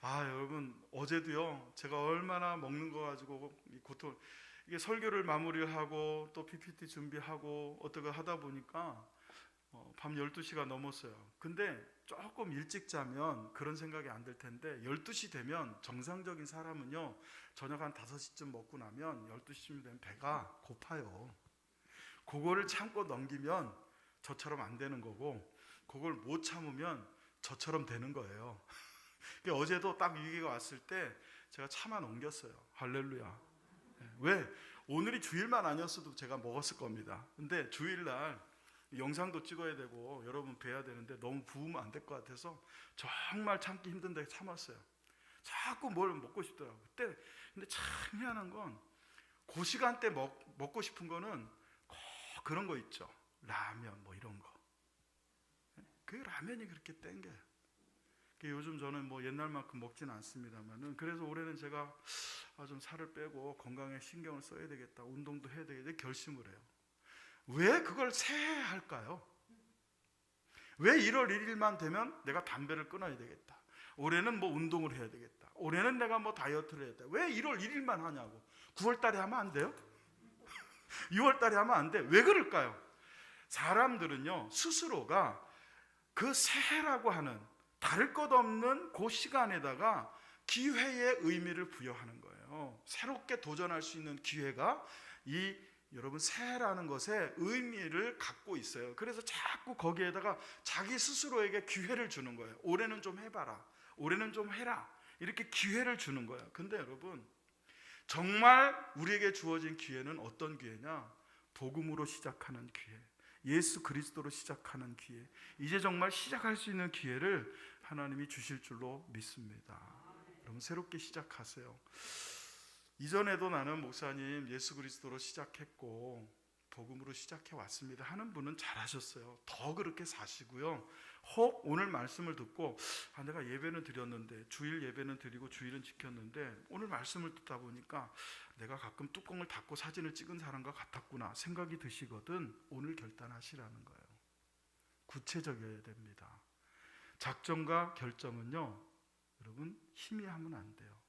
여러분, 어제도요, 제가 얼마나 먹는 거 가지고 고통, 이게 설교를 마무리를 하고 또 PPT 준비하고 어떻게 하다 보니까 밤 12시가 넘었어요. 근데 조금 일찍 자면 그런 생각이 안 들 텐데 12시 되면 정상적인 사람은요, 저녁 한 5시쯤 먹고 나면 12시쯤 되면 배가 고파요. 그거를 참고 넘기면 저처럼 안 되는 거고, 그걸 못 참으면 저처럼 되는 거예요. 어제도 딱 위기가 왔을 때 제가 참아 넘겼어요. 할렐루야. 왜? 오늘이 주일만 아니었어도 제가 먹었을 겁니다. 근데 주일날 영상도 찍어야 되고 여러분 뵈야 되는데 너무 부으면 안 될 것 같아서 정말 참기 힘든데 참았어요. 자꾸 뭘 먹고 싶더라고요. 그때 근데 참 희한한 건 그 시간대 먹고 싶은 거는 꼭 그런 거 있죠. 라면 뭐 이런 거. 그 라면이 그렇게 땡겨요. 요즘 저는 뭐 옛날만큼 먹지는 않습니다만은, 그래서 올해는 제가 좀 살을 빼고 건강에 신경을 써야 되겠다, 운동도 해야 되겠다 결심을 해요. 왜 그걸 새해 할까요? 왜 1월 1일만 되면 내가 담배를 끊어야 되겠다, 올해는 뭐 운동을 해야 되겠다, 올해는 내가 뭐 다이어트를 해야 돼. 왜 1월 1일만 하냐고. 9월 달에 하면 안 돼요? 6월 달에 하면 안 돼? 왜 그럴까요? 사람들은요, 스스로가 그 새해라고 하는 다를 것 없는 그 시간에다가 기회의 의미를 부여하는 거예요. 새롭게 도전할 수 있는 기회가 여러분 새해라는 것에 의미를 갖고 있어요. 그래서 자꾸 거기에다가 자기 스스로에게 기회를 주는 거예요. 올해는 좀 해봐라, 올해는 좀 해라, 이렇게 기회를 주는 거예요. 근데 여러분, 정말 우리에게 주어진 기회는 어떤 기회냐? 복음으로 시작하는 기회, 예수 그리스도로 시작하는 기회, 이제 정말 시작할 수 있는 기회를 하나님이 주실 줄로 믿습니다. 여러분, 새롭게 시작하세요. 이전에도 나는 목사님 예수 그리스도로 시작했고 복음으로 시작해 왔습니다 하는 분은 잘하셨어요. 더 그렇게 사시고요. 혹 오늘 말씀을 듣고 내가 예배는 드렸는데, 주일 예배는 드리고 주일은 지켰는데 오늘 말씀을 듣다 보니까 내가 가끔 뚜껑을 닫고 사진을 찍은 사람과 같았구나 생각이 드시거든, 오늘 결단하시라는 거예요. 구체적이어야 됩니다. 작정과 결정은요, 여러분 희미하면 안 돼요.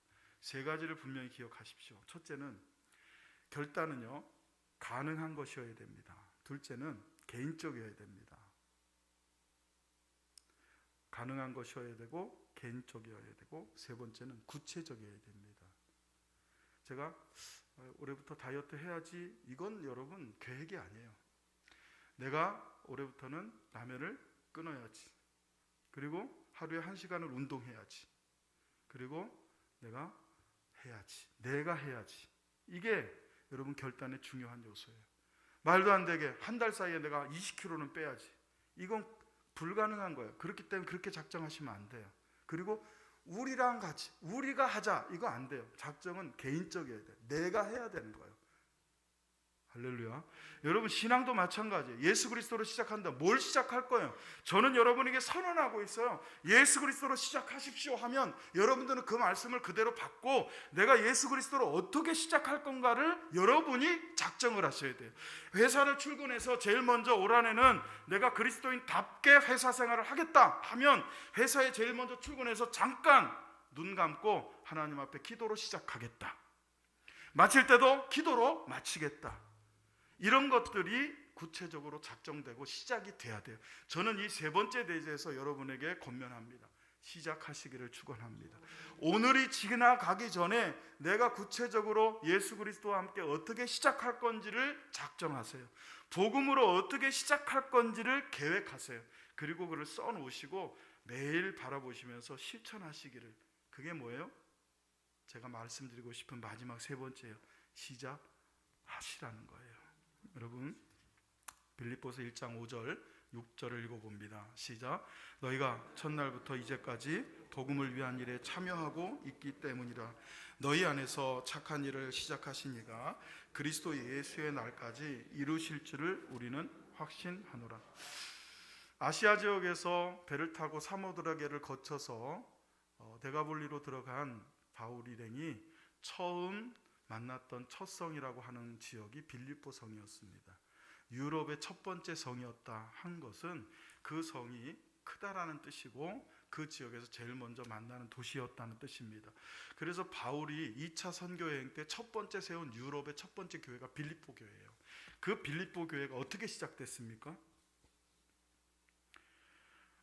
3가지를 분명히 기억하십시오. 첫째는, 결단은요 가능한 것이어야 됩니다. 둘째는 개인적이어야 됩니다. 가능한 것이어야 되고 개인적이어야 되고, 세 번째는 구체적이어야 됩니다. 제가 올해부터 다이어트 해야지, 이건 여러분 계획이 아니에요. 내가 올해부터는 라면을 끊어야지, 그리고 하루에 1시간을 운동해야지, 그리고 내가 해야지. 이게 여러분 결단의 중요한 요소예요. 말도 안 되게 한 달 사이에 내가 20kg는 빼야지, 이건 불가능한 거예요. 그렇기 때문에 그렇게 작정하시면 안 돼요. 그리고 우리랑 같이 우리가 하자, 이거 안 돼요. 작정은 개인적이어야 돼요. 내가 해야 되는 거예요. 할렐루야. 여러분, 신앙도 마찬가지예요. 예수 그리스도로 시작한다. 뭘 시작할 거예요? 저는 여러분에게 선언하고 있어요. 예수 그리스도로 시작하십시오 하면 여러분들은 그 말씀을 그대로 받고 내가 예수 그리스도로 어떻게 시작할 건가를 여러분이 작정을 하셔야 돼요. 회사를 출근해서 제일 먼저 올 한해는 내가 그리스도인답게 회사 생활을 하겠다 하면 회사에 제일 먼저 출근해서 잠깐 눈 감고 하나님 앞에 기도로 시작하겠다, 마칠 때도 기도로 마치겠다, 이런 것들이 구체적으로 작정되고 시작이 돼야 돼요. 저는 이 3번째 대지에서 여러분에게 권면합니다. 시작하시기를 축원합니다. 오늘이 지나가기 전에 내가 구체적으로 예수 그리스도와 함께 어떻게 시작할 건지를 작정하세요. 복음으로 어떻게 시작할 건지를 계획하세요. 그리고 그를 써놓으시고 매일 바라보시면서 실천하시기를. 그게 뭐예요? 제가 말씀드리고 싶은 마지막 3번째예요. 시작하시라는 거예요. 여러분, 빌립보서 1장 5절 6절을 읽어봅니다. 시작. 너희가 첫날부터 이제까지 복음을 위한 일에 참여하고 있기 때문이라. 너희 안에서 착한 일을 시작하신 이가 그리스도 예수의 날까지 이루실 줄을 우리는 확신하노라. 아시아 지역에서 배를 타고 사모드라게를 거쳐서 데가볼리로 들어간 바울 일행이 처음 만났던 첫 성이라고 하는 지역이 빌립보 성이었습니다. 유럽의 첫 번째 성이었다 한 것은 그 성이 크다라는 뜻이고 그 지역에서 제일 먼저 만나는 도시였다는 뜻입니다. 그래서 바울이 2차 선교 여행 때 첫 번째 세운 유럽의 첫 번째 교회가 빌립보 교회예요. 그 빌립보 교회가 어떻게 시작됐습니까?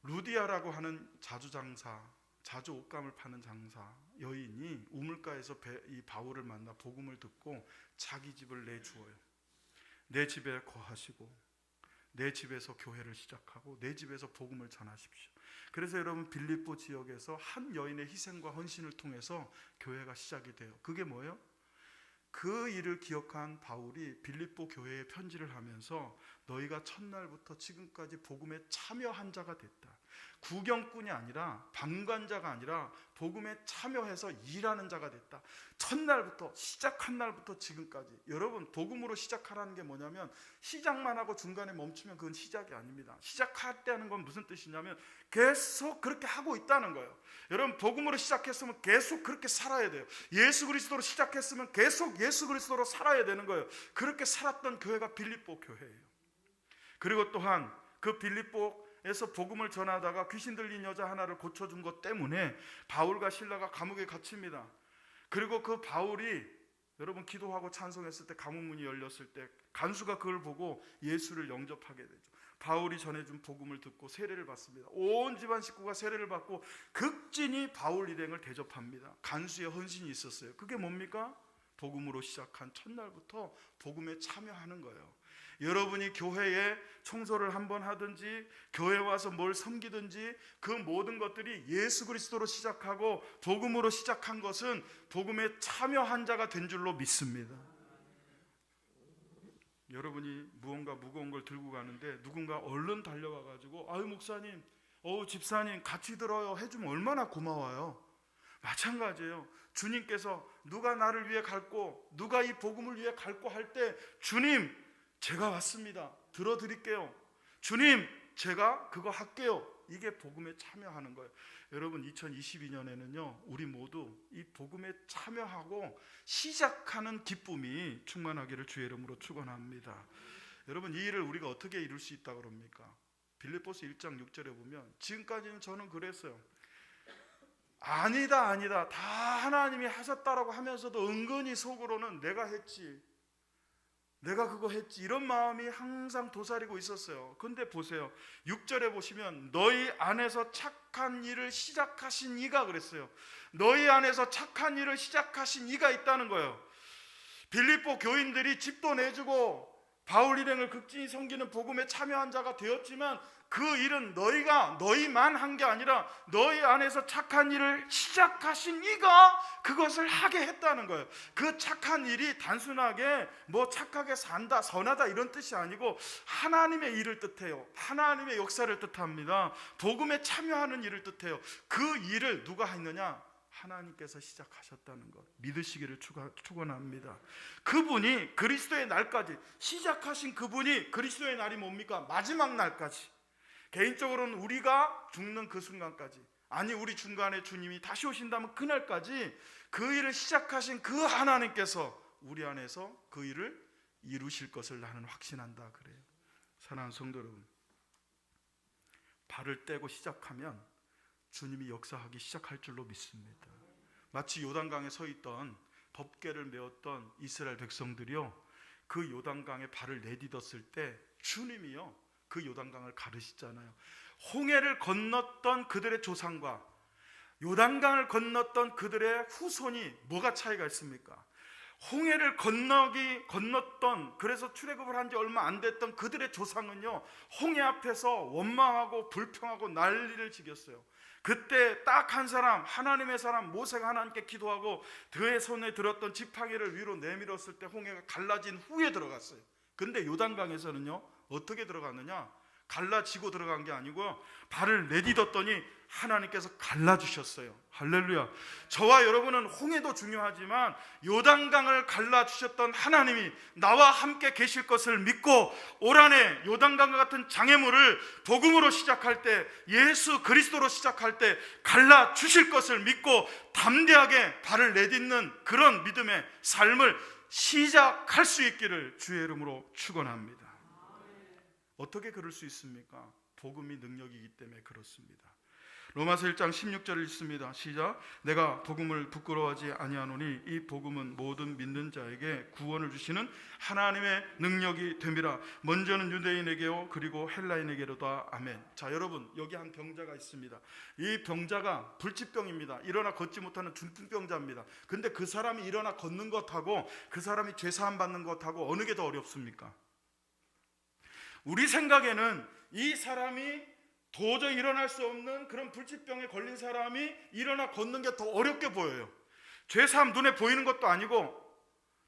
루디아라고 하는 자주장사, 자주 옷감을 파는 장사 여인이 우물가에서 이 바울을 만나 복음을 듣고 자기 집을 내주어요. 내 집에 거하시고 내 집에서 교회를 시작하고 내 집에서 복음을 전하십시오. 그래서 여러분 빌립보 지역에서 한 여인의 희생과 헌신을 통해서 교회가 시작이 돼요. 그게 뭐예요? 그 일을 기억한 바울이 빌립보 교회에 편지를 하면서 너희가 첫날부터 지금까지 복음에 참여한 자가 됐다. 구경꾼이 아니라 방관자가 아니라 복음에 참여해서 일하는 자가 됐다. 첫날부터 시작한 날부터 지금까지. 여러분 복음으로 시작하라는 게 뭐냐면 시작만 하고 중간에 멈추면 그건 시작이 아닙니다. 시작할 때 하는 건 무슨 뜻이냐면 계속 그렇게 하고 있다는 거예요. 여러분 복음으로 시작했으면 계속 그렇게 살아야 돼요. 예수 그리스도로 시작했으면 계속 예수 그리스도로 살아야 되는 거예요. 그렇게 살았던 교회가 빌립보 교회예요. 그리고 또한 그 빌립보에서 복음을 전하다가 귀신 들린 여자 하나를 고쳐준 것 때문에 바울과 실라가 감옥에 갇힙니다. 그리고 그 바울이 여러분 기도하고 찬송했을 때 감옥 문이 열렸을 때 간수가 그걸 보고 예수를 영접하게 되죠. 바울이 전해준 복음을 듣고 세례를 받습니다. 온 집안 식구가 세례를 받고 극진히 바울 일행을 대접합니다. 간수의 헌신이 있었어요. 그게 뭡니까? 복음으로 시작한 첫날부터 복음에 참여하는 거예요. 여러분이 교회에 청소를 한번 하든지 교회 와서 뭘 섬기든지 그 모든 것들이 예수 그리스도로 시작하고 복음으로 시작한 것은 복음에 참여한 자가 된 줄로 믿습니다. 여러분이 무언가 무거운 걸 들고 가는데 누군가 얼른 달려와 가지고 아유 목사님, 집사님 같이 들어요 해주면 얼마나 고마워요. 마찬가지예요. 주님께서 누가 나를 위해 갈고 누가 이 복음을 위해 갈고 할 때 주님 제가 왔습니다. 들어드릴게요. 주님 제가 그거 할게요. 이게 복음에 참여하는 거예요. 여러분 2022년에는요 우리 모두 이 복음에 참여하고 시작하는 기쁨이 충만하기를 주의 이름으로 축원합니다. 여러분 이 일을 우리가 어떻게 이룰 수 있다고 그럽니까? 빌립보서 1장 6절에 보면 지금까지는 저는 그랬어요. 아니다 다 하나님이 하셨다라고 하면서도 은근히 속으로는 내가 했지, 내가 그거 했지 이런 마음이 항상 도사리고 있었어요. 근데 보세요. 6절에 보시면 너희 안에서 착한 일을 시작하신 이가 그랬어요. 너희 안에서 착한 일을 시작하신 이가 있다는 거예요. 빌립보 교인들이 집도 내주고 바울 일행을 극진히 섬기는 복음에 참여한 자가 되었지만 그 일은 너희만 한 게 아니라 너희 안에서 착한 일을 시작하신 이가 그것을 하게 했다는 거예요. 그 착한 일이 단순하게 뭐 착하게 산다, 선하다 이런 뜻이 아니고 하나님의 일을 뜻해요. 하나님의 역사를 뜻합니다. 복음에 참여하는 일을 뜻해요. 그 일을 누가 했느냐? 하나님께서 시작하셨다는 것 믿으시기를 축원합니다. 그분이 그리스도의 날까지 시작하신 그분이 그리스도의 날이 뭡니까? 마지막 날까지. 개인적으로는 우리가 죽는 그 순간까지, 아니 우리 중간에 주님이 다시 오신다면 그날까지 그 일을 시작하신 그 하나님께서 우리 안에서 그 일을 이루실 것을 나는 확신한다 그래요. 사랑하는 성도 여러분, 발을 떼고 시작하면 주님이 역사하기 시작할 줄로 믿습니다. 마치 요단강에 서 있던 법궤를 메웠던 이스라엘 백성들이요, 그 요단강에 발을 내딛었을 때 주님이요 그 요단강을 가르시잖아요. 홍해를 건넜던 그들의 조상과 요단강을 건넜던 그들의 후손이 뭐가 차이가 있습니까? 홍해를 건넜던, 그래서 출애굽을 한 지 얼마 안 됐던 그들의 조상은요 홍해 앞에서 원망하고 불평하고 난리를 지겼어요. 그때 딱 한 사람, 하나님의 사람 모세가 하나님께 기도하고 그의 손에 들었던 지팡이를 위로 내밀었을 때 홍해가 갈라진 후에 들어갔어요. 근데 요단강에서는요 어떻게 들어갔느냐? 갈라지고 들어간 게 아니고요, 발을 내딛었더니 하나님께서 갈라주셨어요. 할렐루야. 저와 여러분은 홍해도 중요하지만 요단강을 갈라주셨던 하나님이 나와 함께 계실 것을 믿고 올 한해 요단강과 같은 장애물을 복음으로 시작할 때, 예수 그리스도로 시작할 때 갈라주실 것을 믿고 담대하게 발을 내딛는 그런 믿음의 삶을 시작할 수 있기를 주의 이름으로 축원합니다. 어떻게 그럴 수 있습니까? 복음이 능력이기 때문에 그렇습니다. 로마서 1장 16절 읽습니다. 시작. 내가 복음을 부끄러워하지 아니하노니 이 복음은 모든 믿는 자에게 구원을 주시는 하나님의 능력이 됨이라. 먼저는 유대인에게요 그리고 헬라인에게로다. 아멘. 자, 여러분, 여기 한 병자가 있습니다. 이 병자가 불치병입니다. 일어나 걷지 못하는 중풍병자입니다. 근데 그 사람이 일어나 걷는 것하고 그 사람이 죄사함 받는 것하고 어느 게 더 어렵습니까? 우리 생각에는 이 사람이 도저히 일어날 수 없는 그런 불치병에 걸린 사람이 일어나 걷는 게 더 어렵게 보여요. 죄사함 눈에 보이는 것도 아니고,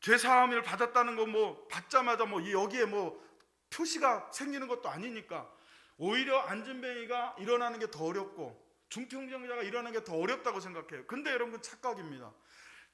죄사함을 받았다는 거 뭐 받자마자 뭐 여기에 뭐 표시가 생기는 것도 아니니까 오히려 안진뱅이가 일어나는 게 더 어렵고 중풍병자가 일어나는 게 더 어렵다고 생각해요. 근데 여러분, 그 착각입니다.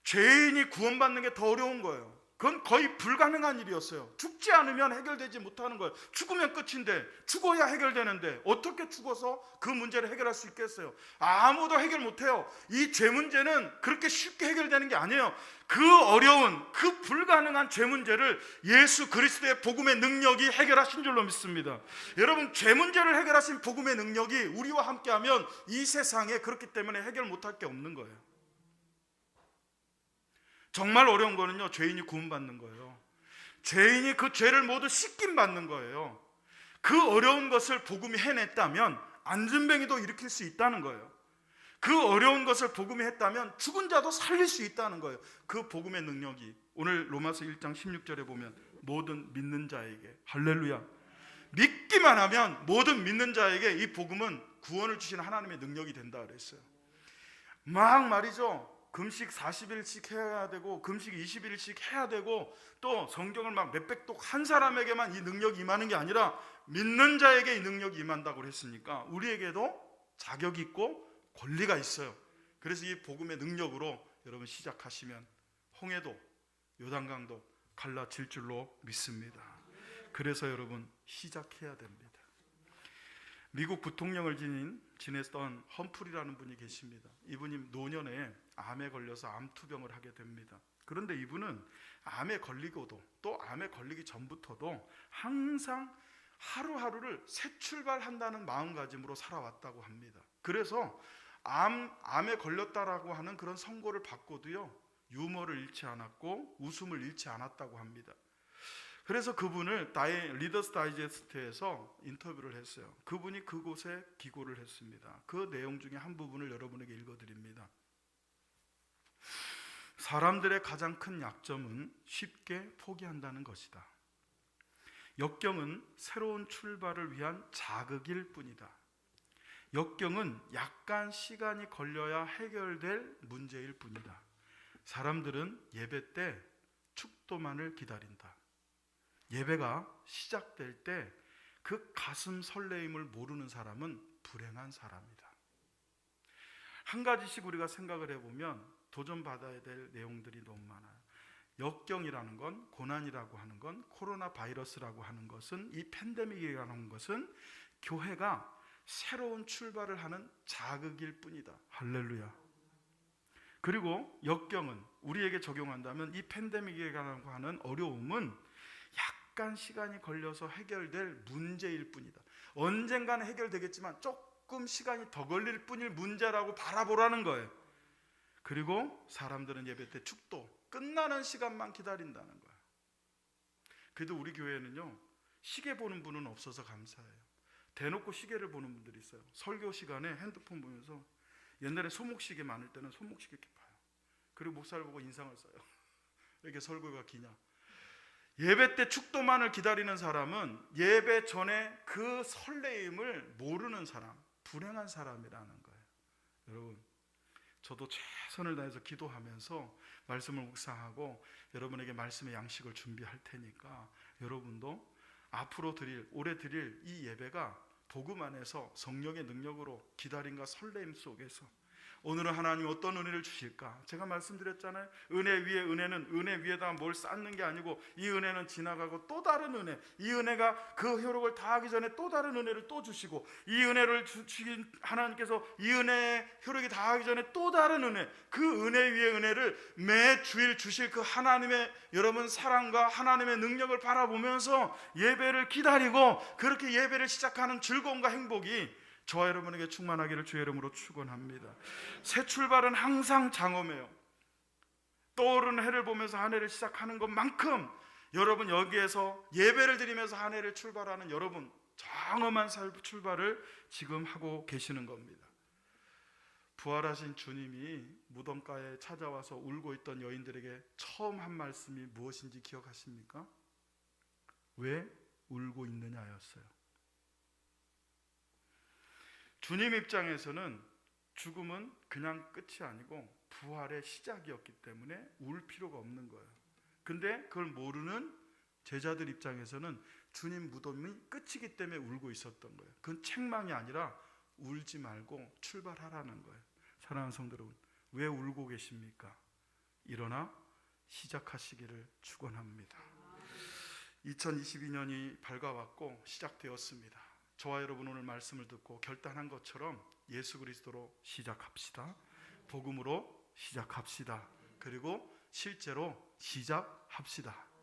죄인이 구원받는 게 더 어려운 거예요. 그건 거의 불가능한 일이었어요. 죽지 않으면 해결되지 못하는 거예요. 죽으면 끝인데, 죽어야 해결되는데 어떻게 죽어서 그 문제를 해결할 수 있겠어요? 아무도 해결 못해요. 이 죄 문제는 그렇게 쉽게 해결되는 게 아니에요. 그 어려운, 그 불가능한 죄 문제를 예수 그리스도의 복음의 능력이 해결하신 줄로 믿습니다. 여러분, 죄 문제를 해결하신 복음의 능력이 우리와 함께하면 이 세상에 그렇기 때문에 해결 못할 게 없는 거예요. 정말 어려운 거는요, 죄인이 구원받는 거예요. 죄인이 그 죄를 모두 씻김 받는 거예요. 그 어려운 것을 복음이 해냈다면 안진뱅이도 일으킬 수 있다는 거예요. 그 어려운 것을 복음이 했다면 죽은 자도 살릴 수 있다는 거예요. 그 복음의 능력이 오늘 로마서 1장 16절에 보면 모든 믿는 자에게, 할렐루야, 믿기만 하면 모든 믿는 자에게 이 복음은 구원을 주시는 하나님의 능력이 된다 그랬어요. 막 말이죠, 금식 40일씩 해야 되고 금식 21일씩 해야 되고 또 성경을 막 몇백 독 한 사람에게만 이 능력이 임하는 게 아니라 믿는 자에게 이 능력이 임한다고 했으니까 우리에게도 자격이 있고 권리가 있어요. 그래서 이 복음의 능력으로 여러분 시작하시면 홍해도 요단강도 갈라질 줄로 믿습니다. 그래서 여러분 시작해야 됩니다. 미국 부통령을 지냈던 험프리라는 분이 계십니다. 이분이 노년에 암에 걸려서 암투병을 하게 됩니다. 그런데 이분은 암에 걸리고도 또 암에 걸리기 전부터도 항상 하루하루를 새 출발한다는 마음가짐으로 살아왔다고 합니다. 그래서 암에 걸렸다라고 하는 그런 선고를 받고도요, 유머를 잃지 않았고 웃음을 잃지 않았다고 합니다. 그래서 그분을 리더스 다이제스트에서 인터뷰를 했어요. 그분이 그곳에 기고를 했습니다. 그 내용 중에 한 부분을 여러분에게 읽어드립니다. 사람들의 가장 큰 약점은 쉽게 포기한다는 것이다. 역경은 새로운 출발을 위한 자극일 뿐이다. 역경은 약간 시간이 걸려야 해결될 문제일 뿐이다. 사람들은 예배 때 축도만을 기다린다. 예배가 시작될 때 그 가슴 설레임을 모르는 사람은 불행한 사람이다. 한 가지씩 우리가 생각을 해보면 도전받아야 될 내용들이 너무 많아요. 역경이라는 건, 고난이라고 하는 건, 코로나 바이러스라고 하는 것은, 이 팬데믹이라는 하는 것은 교회가 새로운 출발을 하는 자극일 뿐이다. 할렐루야. 그리고 역경은 우리에게 적용한다면 이 팬데믹이라고 하는 어려움은 약간 시간이 걸려서 해결될 문제일 뿐이다. 언젠가는 해결되겠지만 조금 시간이 더 걸릴 뿐일 문제라고 바라보라는 거예요. 그리고 사람들은 예배 때 축도, 끝나는 시간만 기다린다는 거예요. 그래도 우리 교회는요, 시계 보는 분은 없어서 감사해요. 대놓고 시계를 보는 분들이 있어요. 설교 시간에 핸드폰 보면서, 옛날에 손목시계 많을 때는 손목시계 이렇게 봐요. 그리고 목사를 보고 인상을 써요. 왜 이렇게 설교가 기냐. 예배 때 축도만을 기다리는 사람은 예배 전에 그 설레임을 모르는 사람, 불행한 사람이라는 거예요. 여러분, 저도 최선을 다해서 기도하면서 말씀을 묵상하고 여러분에게 말씀의 양식을 준비할 테니까 여러분도 앞으로 드릴, 올해 드릴 이 예배가 복음 안에서 성령의 능력으로 기다림과 설레임 속에서 오늘은 하나님 어떤 은혜를 주실까? 제가 말씀드렸잖아요. 은혜 위에 은혜는 은혜 위에다 뭘 쌓는 게 아니고 이 은혜는 지나가고 또 다른 은혜, 이 은혜가 그 효력을 다하기 전에 또 다른 은혜를 또 주시고 이 은혜를 주신 하나님께서 이 은혜의 효력이 다하기 전에 또 다른 은혜, 그 은혜 위에 은혜를 매 주일 주실 그 하나님의 여러분 사랑과 하나님의 능력을 바라보면서 예배를 기다리고 그렇게 예배를 시작하는 즐거움과 행복이 저와 여러분에게 충만하기를 주의 이름으로 축원합니다. 새 출발은 항상 장엄해요. 떠오르는 해를 보면서 한 해를 시작하는 것만큼 여러분 여기에서 예배를 드리면서 한 해를 출발하는 여러분 장엄한 출발을 지금 하고 계시는 겁니다. 부활하신 주님이 무덤가에 찾아와서 울고 있던 여인들에게 처음 한 말씀이 무엇인지 기억하십니까? 왜 울고 있느냐였어요. 주님 입장에서는 죽음은 그냥 끝이 아니고 부활의 시작이었기 때문에 울 필요가 없는 거예요. 근데 그걸 모르는 제자들 입장에서는 주님 무덤이 끝이기 때문에 울고 있었던 거예요. 그건 책망이 아니라 울지 말고 출발하라는 거예요. 사랑하는 성도 여러분, 왜 울고 계십니까? 일어나 시작하시기를 축원합니다. 2022년이 밝아왔고 시작되었습니다. 저와 여러분 오늘 말씀을 듣고 결단한 것처럼 예수 그리스도로 시작합시다. 복음으로 시작합시다. 그리고 실제로 시작합시다.